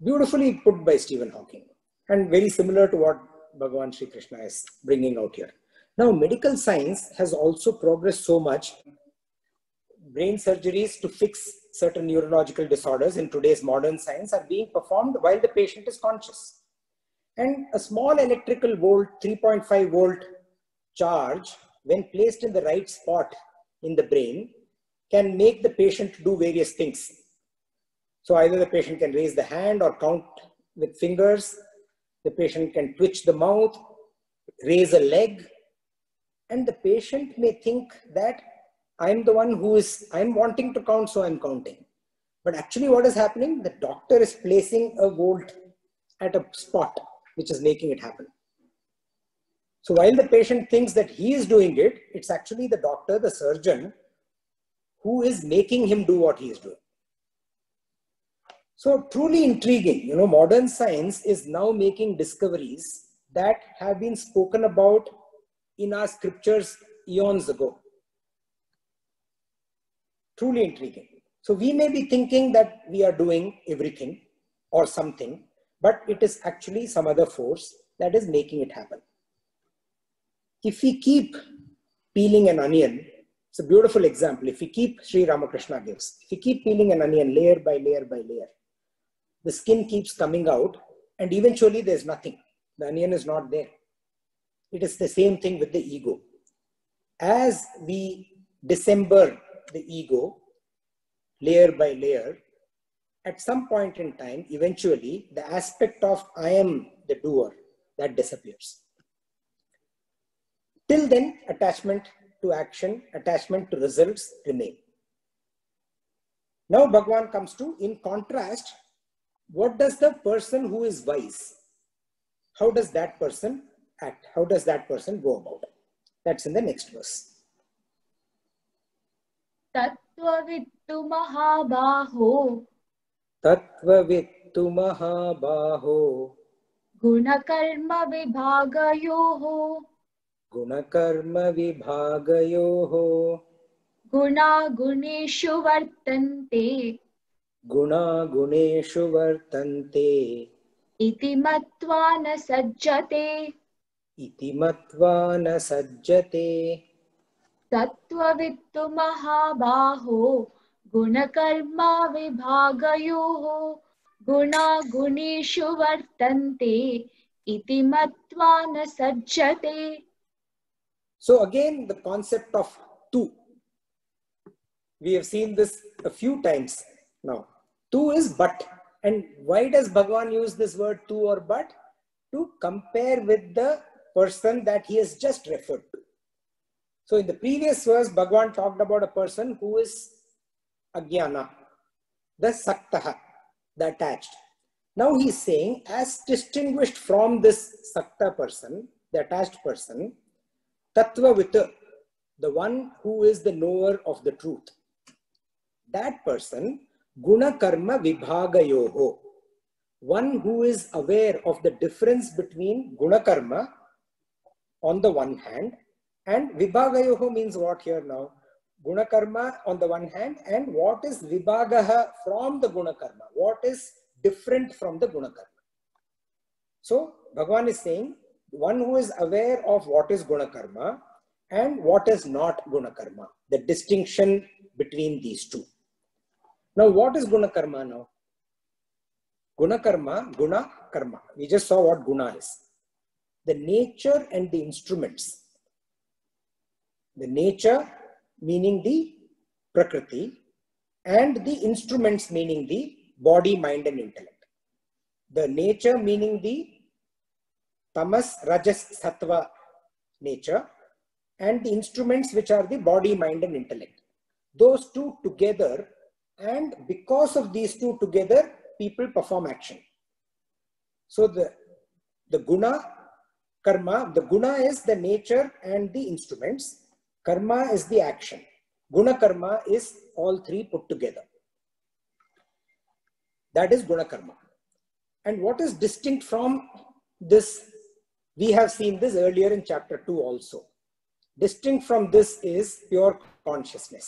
Beautifully put by Stephen Hawking, and very similar to what Bhagavan Sri Krishna is bringing out here. Now, medical science has also progressed so much. Brain surgeries to fix certain neurological disorders in today's modern science are being performed while the patient is conscious. And a small electrical volt, 3.5 volt charge, when placed in the right spot in the brain, can make the patient do various things. So either the patient can raise the hand or count with fingers, the patient can twitch the mouth, raise a leg, and the patient may think that I'm the one I'm wanting to count, so I'm counting. But actually what is happening? The doctor is placing a volt at a spot which is making it happen. So while the patient thinks that he is doing it, it's actually the doctor, the surgeon, who is making him do what he is doing. So truly intriguing, modern science is now making discoveries that have been spoken about in our scriptures eons ago. Truly intriguing. So we may be thinking that we are doing everything or something, but it is actually some other force that is making it happen. If we keep peeling an onion, it's a beautiful example. If we keep, Sri Ramakrishna gives, if we keep peeling an onion layer by layer by layer, the skin keeps coming out and eventually there's nothing. The onion is not there. It is the same thing with the ego. As we dismember the ego layer by layer, at some point in time, eventually the aspect of I am the doer, that disappears. Till then, attachment to action, attachment to results remain. Now Bhagavan comes to, in contrast, what does the person who is wise, how does that person act? How does that person go about it? That's in the next verse. Tattvavittu mahabaho. Tattvavittu mahabaho. Gunakarma vibhagayoho. Gunakarma vibhagayoho. Guna guneshu vartante. Guna guneshu vartante. Iti matva na sajjate. Iti matva na sajjate. Tattvavittu mahabaho. Gunakarma vibhagayoho. Guna guneshu vartante. Iti matva na sajjate. So again, the concept of tu. We have seen this a few times now. Tu is but. And why does Bhagavan use this word tu or but? To compare with the person that he has just referred to. So in the previous verse, Bhagavan talked about a person who is agyana, the saktaha, the attached. Now he is saying, as distinguished from this sakta person, the attached person, tattvavita, the one who is the knower of the truth. That person, guna karma vibhagayoho, one who is aware of the difference between guna karma on the one hand, and vibhagayoho means what here now? Guna karma on the one hand, and what is vibhagaha from the guna karma? What is different from the guna karma? So Bhagavan is saying, one who is aware of what is guna karma and what is not guna karma, the distinction between these two. Now, what is guna karma now? Guna karma, guna karma. We just saw what guna is. The nature and the instruments. The nature meaning the prakriti, and the instruments meaning the body, mind and intellect. The nature meaning the tamas, rajas, sattva nature, and the instruments which are the body, mind and intellect. Those two together, and because of these two together, people perform action. So the guna, karma, the guna is the nature and the instruments. Karma is the action. Guna karma is all three put together. That is guna karma. And what is distinct from this? We have seen this earlier in chapter 2 also. Distinct from this is pure consciousness.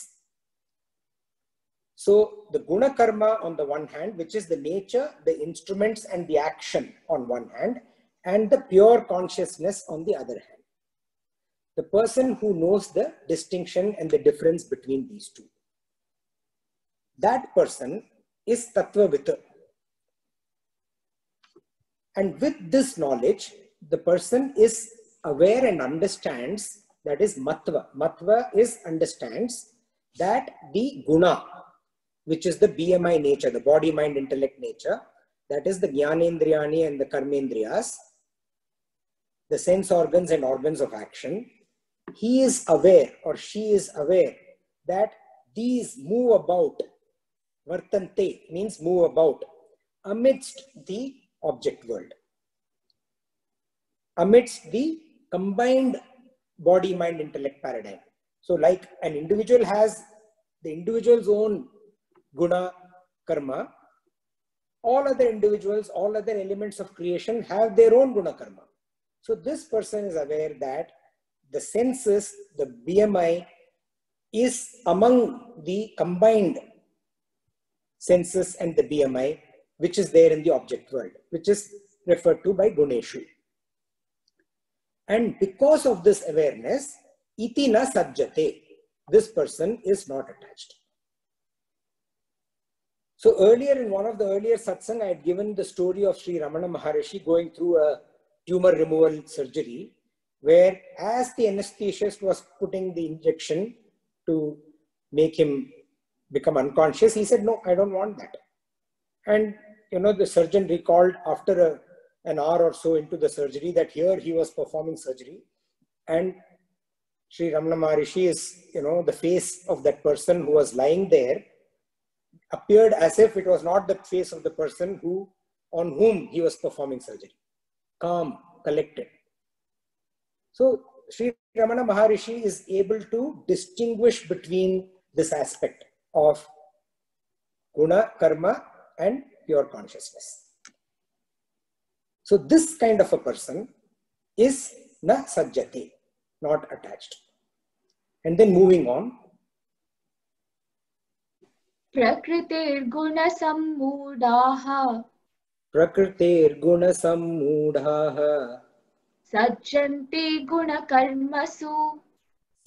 So the guna karma on the one hand, which is the nature, the instruments and the action on one hand, and the pure consciousness on the other hand. The person who knows the distinction and the difference between these two. That person is Tattvavita. And with this knowledge, the person is aware and understands, that is Matva. Matva is understands that the guna, which is the BMI nature, the body, mind, intellect nature, that is the Jnanendriyani and the Karmendriyas, the sense organs and organs of action. He is aware or she is aware that these move about, vartante means move about, amidst the object world, amidst the combined body, mind, intellect paradigm. So like an individual has the individual's own guna karma, all other individuals, all other elements of creation have their own guna karma. So this person is aware that the senses, the BMI is among the combined senses and the BMI, which is there in the object world, which is referred to by Guneshu. And because of this awareness, iti na sajjate, this person is not attached. So earlier in one of the earlier satsang, I had given the story of Sri Ramana Maharishi going through a tumor removal surgery, where as the anesthetist was putting the injection to make him become unconscious, he said, no, I don't want that. And the surgeon recalled after an hour or so into the surgery that here he was performing surgery, and Sri Ramana Maharishi is, the face of that person who was lying there appeared as if it was not the face of the person on whom he was performing surgery. Calm, collected. So Sri Ramana Maharishi is able to distinguish between this aspect of guna, karma and pure consciousness. So this kind of a person is na sajjati, not attached. And then moving on. Prakritir guna sammudāha. Prakritir guna sammudāha. Sajjanti guna karmasu.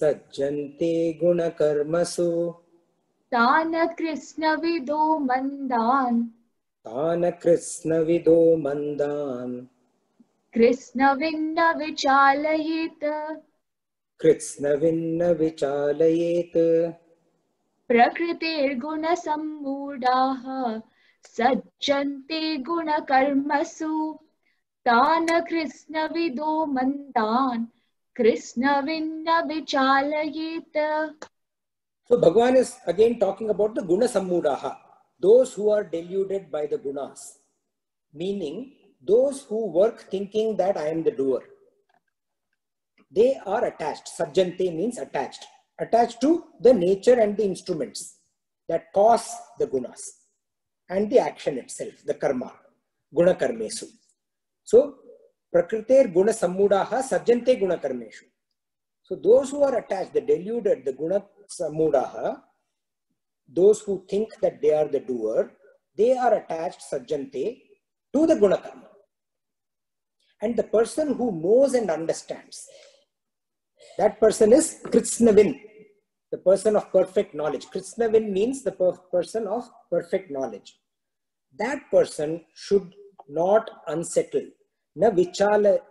Sajjanti guna karmasu. Tāna Krishna vido mandan. Tāna Krishna vido mandan. Krishna vinna vichalayet. Krishna vinna vichalayet. Prakritir guna sammudāha. Sajjanti guna karmasu. Tāna Krishna vido mandan. Krishna vinna vichalayet. So Bhagavan is again talking about the guna sammudaha, those who are deluded by the gunas, meaning those who work thinking that I am the doer. They are attached. Sajjante means attached. Attached to the nature and the instruments that cause the gunas and the action itself, the karma, guna karmesu. So prakriter guna sammudaha sajjante guna karmeshu. So those who are attached, the deluded, the guna sammudaha, those who think that they are the doer, they are attached sajjante to the guna karma. And the person who knows and understands, that person is Kritsnavin, the person of perfect knowledge. Kritsnavin means the person of perfect knowledge. That person should not unsettle. Na vichalayet.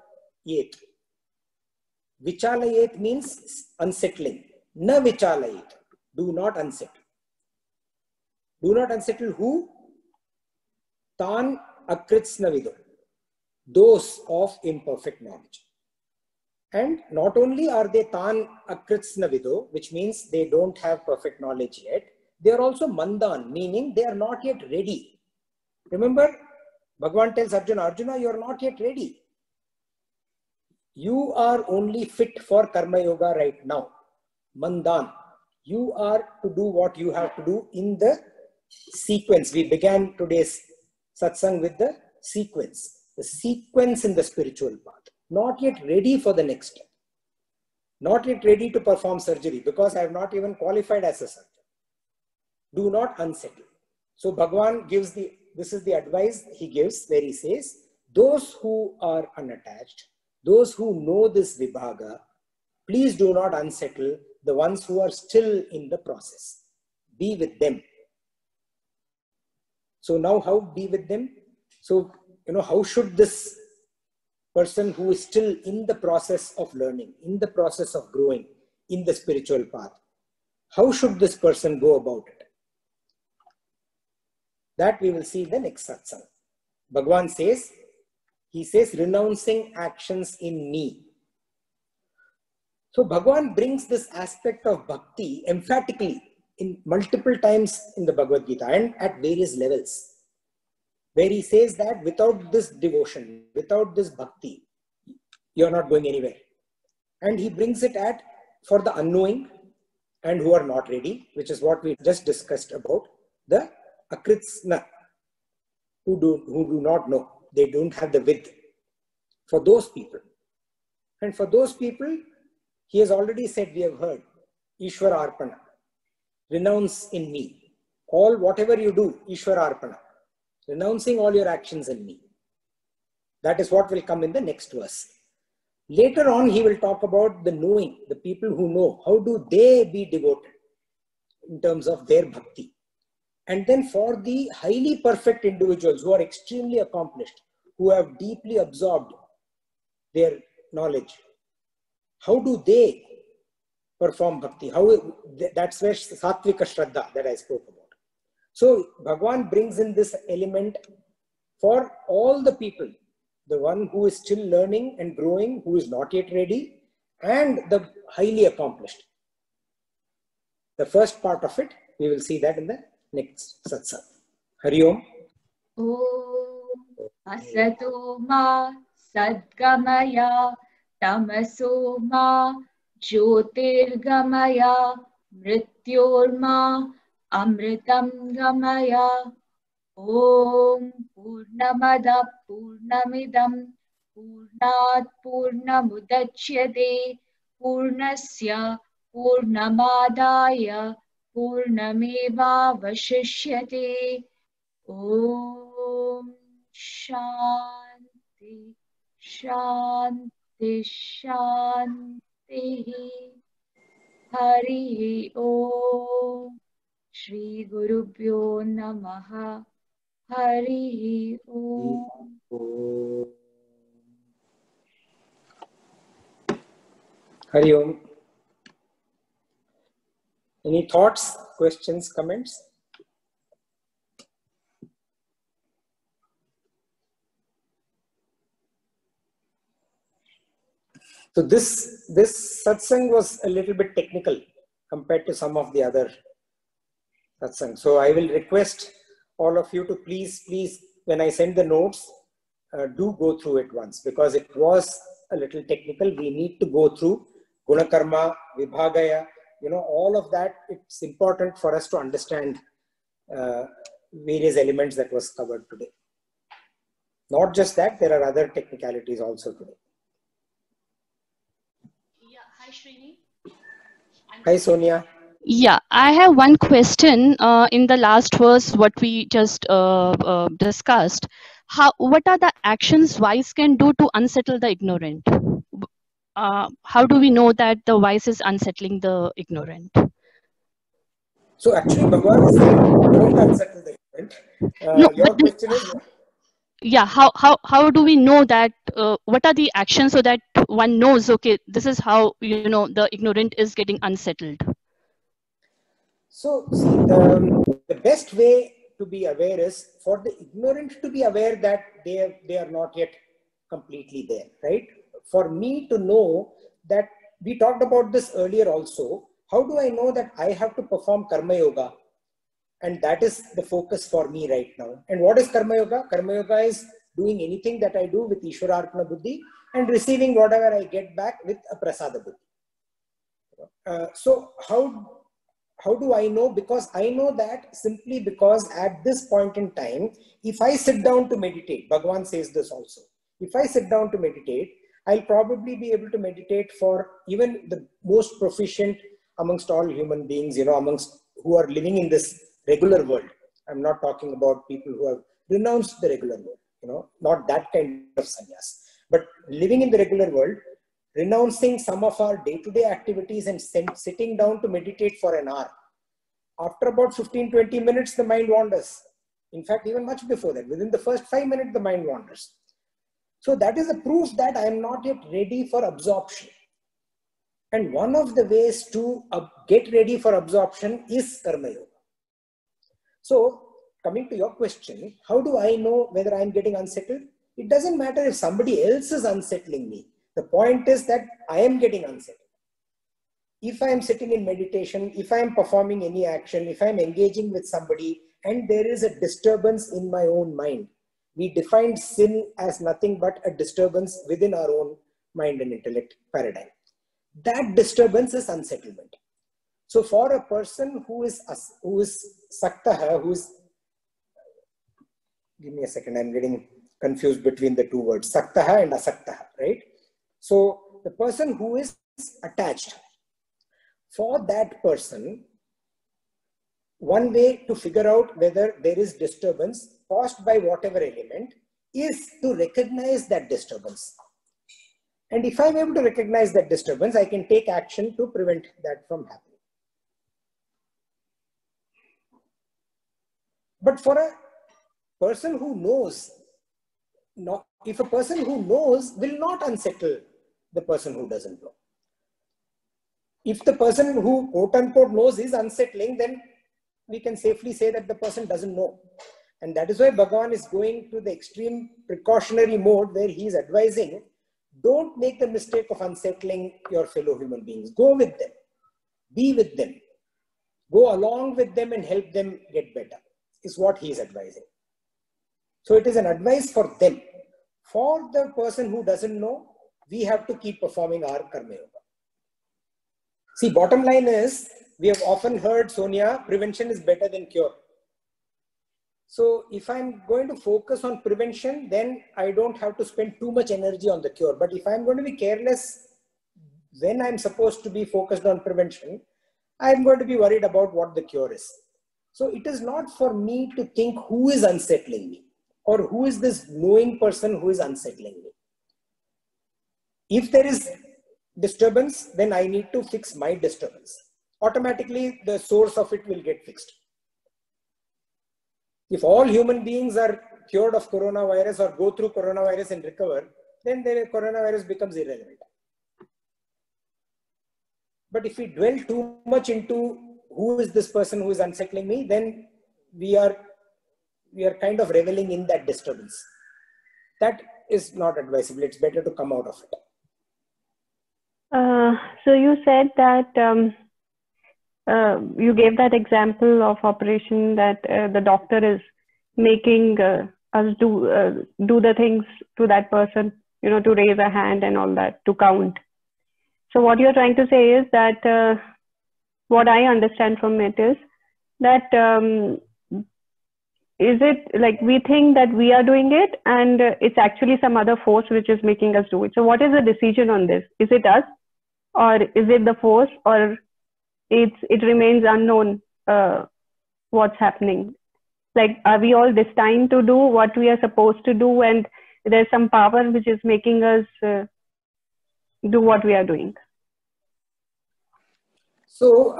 Vichalayet means unsettling. Na vichalayet. Do not unsettle. Do not unsettle who? Tan akritsnavido. Those of imperfect knowledge. And not only are they tan akritsnavido, which means they don't have perfect knowledge yet, they are also mandan, meaning they are not yet ready. Remember, Bhagavan tells Arjuna, Arjuna, you are not yet ready. You are only fit for karma yoga right now. Mandan. You are to do what you have to do in the sequence. We began today's satsang with the sequence in the spiritual path. Not yet ready for the next step. Not yet ready to perform surgery because I have not even qualified as a surgeon. Do not unsettle. So Bhagavan gives this is the advice he gives where he says, those who are unattached, those who know this vibhaga, please do not unsettle the ones who are still in the process. Be with them. So now how be with them? So, how should this person who is still in the process of learning, in the process of growing in the spiritual path, how should this person go about it? That we will see in the next satsang. Bhagavan says, he says, renouncing actions in me. So Bhagavan brings this aspect of bhakti emphatically in multiple times in the Bhagavad Gita and at various levels, where he says that without this devotion, without this bhakti, you are not going anywhere. And he brings it for the unknowing and who are not ready, which is what we just discussed about the akritsna, who do not know. They don't have the vid. For those people. And for those people, he has already said, we have heard, Ishvara Arpana, renounce in me. Whatever you do, Ishvara Arpana, renouncing all your actions in me. That is what will come in the next verse. Later on, he will talk about the knowing, the people who know. How do they be devoted in terms of their bhakti? And then for the highly perfect individuals who are extremely accomplished, who have deeply absorbed their knowledge, how do they perform bhakti? That's where Sattvika Shraddha that I spoke about. So Bhagavan brings in this element for all the people, the one who is still learning and growing, who is not yet ready, and the highly accomplished. The first part of it, we will see that in the next satsang. Hari Om. Om Asato Ma Sadgamaya Tamaso Ma Jyotirgamaya Mrityorma Amritam Gamaya. Om Purnamada Purnamidam Purnat Purnamudachyate Purnasya Purnamadaya Purnameva Vashishyate. Om Shanti Shanti Shanti. Hari Om. Shri Gurubhyo Namaha. Hari Om. Hari Om. Any thoughts, questions, comments? So this satsang was a little bit technical compared to some of the other satsangs. So I will request all of you to please, when I send the notes, do go through it once, because it was a little technical. We need to go through Gunakarma, Vibhagaya, all of that. It's important for us to understand various elements that was covered today. Not just that, there are other technicalities also today. Yeah, hi Srini. Hi Sonia. Yeah, I have one question in the last verse, what we just discussed. What are the actions wise can do to unsettle the ignorant? How do we know that the wise is unsettling the ignorant? So actually, Bhagavan is saying, don't unsettle the ignorant. Your question is... Yeah, how do we know that, what are the actions so that one knows, okay, this is how, the ignorant is getting unsettled? So, see, the best way to be aware is for the ignorant to be aware that they are not yet completely there, right? For me to know that, we talked about this earlier also, how do I know that I have to perform Karma Yoga? And that is the focus for me right now. And what is Karma Yoga? Karma Yoga is doing anything that I do with Ishvara Arpana Buddhi and receiving whatever I get back with a Prasada Buddhi. So how How do I know? Because I know that simply because at this point in time, if I sit down to meditate, Bhagavan says this also, if I sit down to meditate, I'll probably be able to meditate for even the most proficient amongst all human beings, amongst who are living in this regular world. I'm not talking about people who have renounced the regular world, not that kind of sannyas, but living in the regular world, renouncing some of our day-to-day activities and sitting down to meditate for an hour. After about 15-20 minutes, the mind wanders. In fact, even much before that, within the first 5 minutes, the mind wanders. So that is a proof that I am not yet ready for absorption. And one of the ways to get ready for absorption is Karma Yoga. So coming to your question, how do I know whether I'm getting unsettled? It doesn't matter if somebody else is unsettling me. The point is that I am getting unsettled. If I am sitting in meditation, if I am performing any action, if I am engaging with somebody and there is a disturbance in my own mind, we defined sin as nothing but a disturbance within our own mind and intellect paradigm. That disturbance is unsettlement. So for a person who is saktaha, give me a second, I'm getting confused between the two words, saktaha and asaktaha, right? So the person who is attached, for that person, one way to figure out whether there is disturbance caused by whatever element is to recognize that disturbance. And if I'm able to recognize that disturbance, I can take action to prevent that from happening. But for a person who knows, if a person who knows will not unsettle the person who doesn't know. If the person who quote unquote knows is unsettling, then we can safely say that the person doesn't know. And that is why Bhagavan is going to the extreme precautionary mode where he is advising, don't make the mistake of unsettling your fellow human beings. Go with them, be with them, go along with them and help them get better, is what he is advising. So it is an advice for them. For the person who doesn't know, we have to keep performing our Karma Yoga. See, bottom line is, we have often heard, Sonia, prevention is better than cure. So if I'm going to focus on prevention, then I don't have to spend too much energy on the cure. But if I'm going to be careless when I'm supposed to be focused on prevention, I'm going to be worried about what the cure is. So it is not for me to think who is unsettling me or who is this knowing person who is unsettling me. If there is disturbance, then I need to fix my disturbance. Automatically, the source of it will get fixed. If all human beings are cured of coronavirus or go through coronavirus and recover, then the coronavirus becomes irrelevant. But if we dwell too much into who is this person who is unsettling me, then we are kind of reveling in that disturbance. That is not advisable. It's better to come out of it. So you said that you gave that example of operation that the doctor is making us do the things to that person, to raise a hand and all that, to count. So what you're trying to say is that what I understand from it is that is it like we think that we are doing it and it's actually some other force which is making us do it. So what is the decision on this? Is it us or is it the force, or it remains unknown what's happening? Like, are we all destined to do what we are supposed to do and there's some power which is making us do what we are doing? So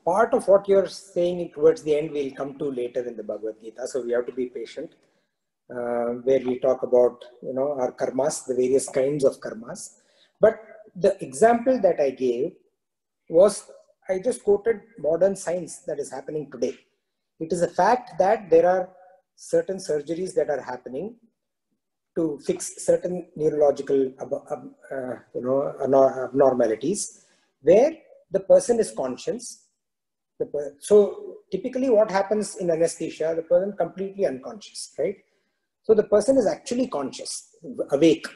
part of what you're saying towards the end we'll come to later in the Bhagavad Gita. So we have to be patient, where we talk about our karmas, the various kinds of karmas. But the example that I gave was, I just quoted modern science that is happening today. It is a fact that there are certain surgeries that are happening to fix certain neurological abnormalities where the person is conscious. So typically what happens in anesthesia, the person completely unconscious, right? So the person is actually conscious, awake,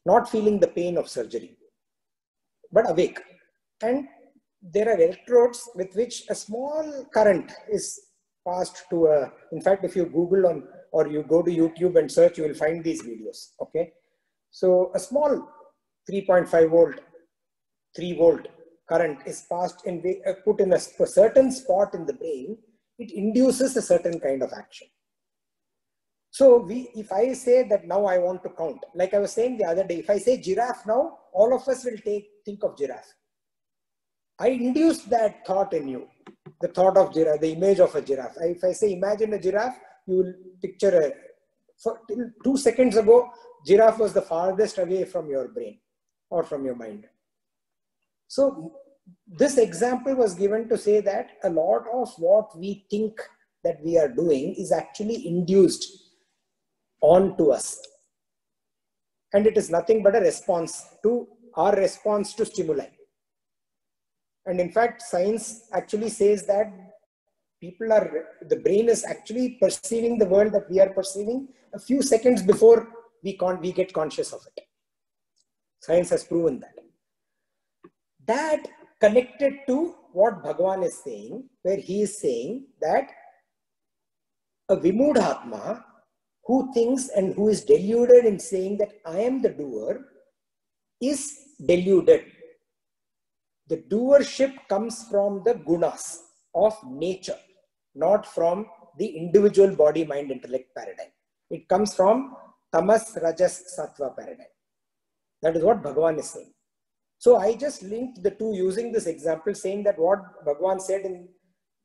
not feeling the pain of surgery, but awake. And there are electrodes with which a small current is passed to a, in fact, if you Google on, or you go to YouTube and search, you will find these videos, okay? So a small 3.5 volt, 3 volt current is passed and put in a certain spot in the brain, it induces a certain kind of action. So if I say that now I want to count, like I was saying the other day, if I say giraffe now, all of us will think of giraffe. I induced that thought in you, the thought of giraffe, the image of a giraffe. If I say imagine a giraffe, you will picture till 2 seconds ago, giraffe was the farthest away from your brain or from your mind. So this example was given to say that a lot of what we think that we are doing is actually induced onto us. And it is nothing but a response to our response to stimuli. And in fact, science actually says that the brain is actually perceiving the world that we are perceiving a few seconds before we get conscious of it. Science has proven that. That connected to what Bhagavan is saying, where he is saying that a Vimudhatma who thinks and who is deluded in saying that I am the doer is deluded. The doership comes from the gunas of nature, not from the individual body, mind, intellect paradigm. It comes from tamas, rajas, sattva paradigm. That is what Bhagavan is saying. So I just linked the two using this example, saying that what Bhagavan said in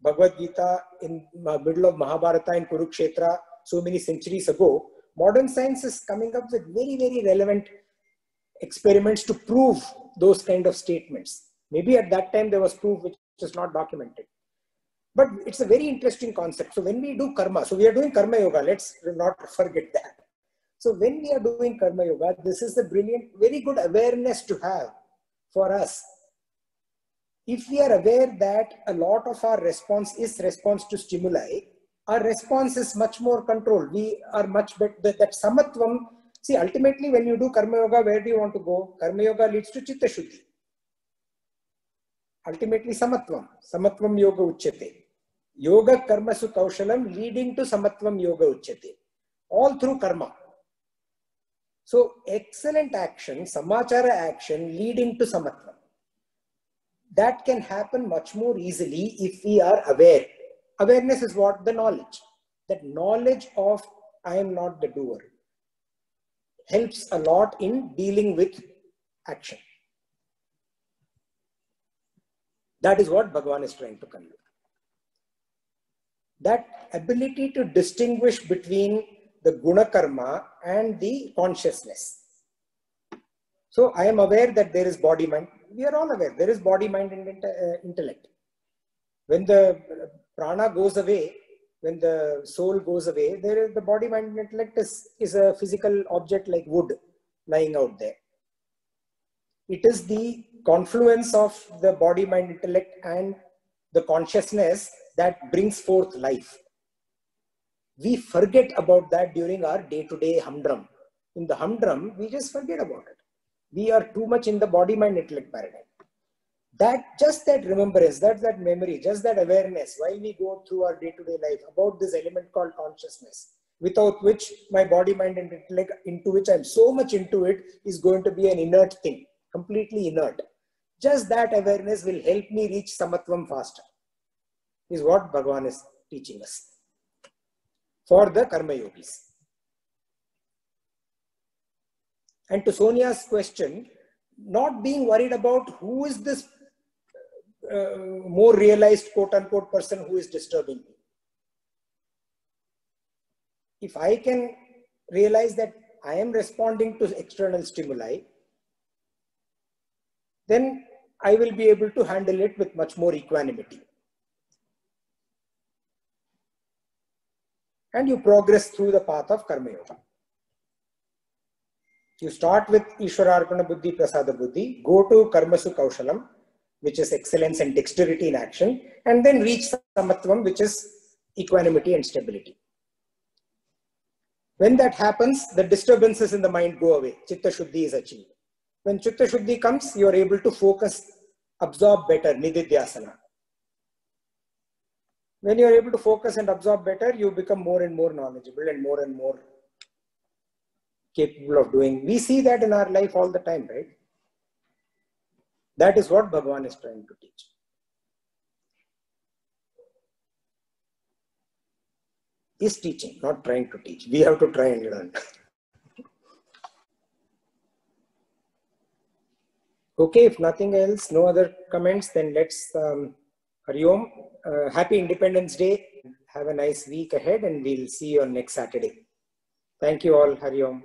Bhagavad Gita in the middle of Mahabharata in Kurukshetra so many centuries ago, modern science is coming up with very, very relevant experiments to prove those kind of statements. Maybe at that time there was proof which is not documented. But it's a very interesting concept. So when we do karma, so we are doing karma yoga, let's not forget that. So when we are doing karma yoga, this is a brilliant, very good awareness to have for us. If we are aware that a lot of our response is response to stimuli, our response is much more controlled. We are much better. That samatvam, see, ultimately when you do karma yoga, where do you want to go? Karma yoga leads to chitta shuddhi. Ultimately samatvam yoga uchyate. Yoga karma su kaushalam leading to samatvam yoga uchyate. All through karma. So excellent action, samachara action leading to samatvam. That can happen much more easily if we are aware. Awareness is what? The knowledge. That knowledge of I am not the doer helps a lot in dealing with action. That is what Bhagavan is trying to convey. That ability to distinguish between the guna karma and the consciousness. So I am aware that there is body, mind. We are all aware there is body, mind and intellect. When the prana goes away, when the soul goes away, the body, mind and intellect is a physical object like wood lying out there. It is the confluence of the body, mind, intellect and the consciousness that brings forth life. We forget about that during our day-to-day humdrum. In the humdrum, we just forget about it. We are too much in the body, mind, intellect paradigm. Just that remembrance, that memory, just that awareness while we go through our day-to-day life about this element called consciousness, without which my body, mind and intellect, into which I'm so much into it, is going to be an inert thing, completely inert. Just that awareness will help me reach samatvam faster, is what Bhagavan is teaching us for the karma yogis. And to Sonia's question, not being worried about who is this more realized quote-unquote person who is disturbing me. If I can realize that I am responding to external stimuli, then I will be able to handle it with much more equanimity. And you progress through the path of karma yoga. You start with Ishwararpana Buddhi, Prasada Buddhi, go to Karmasu Kaushalam, which is excellence and dexterity in action, and then reach Samatvam, which is equanimity and stability. When that happens, the disturbances in the mind go away. Chitta Shuddhi is achieved. When Chitta Shuddhi comes, you are able to focus absorb better, nididhyasana. When you are able to focus and absorb better, you become more and more knowledgeable and more capable of doing. We see that in our life all the time, right? That is what Bhagavan is trying to teach. Is teaching, not trying to teach. We have to try and learn. Okay, if nothing else, no other comments, then let's Hari Om. Happy Independence Day. Have a nice week ahead, and we'll see you on next Saturday. Thank you all. Hari Om.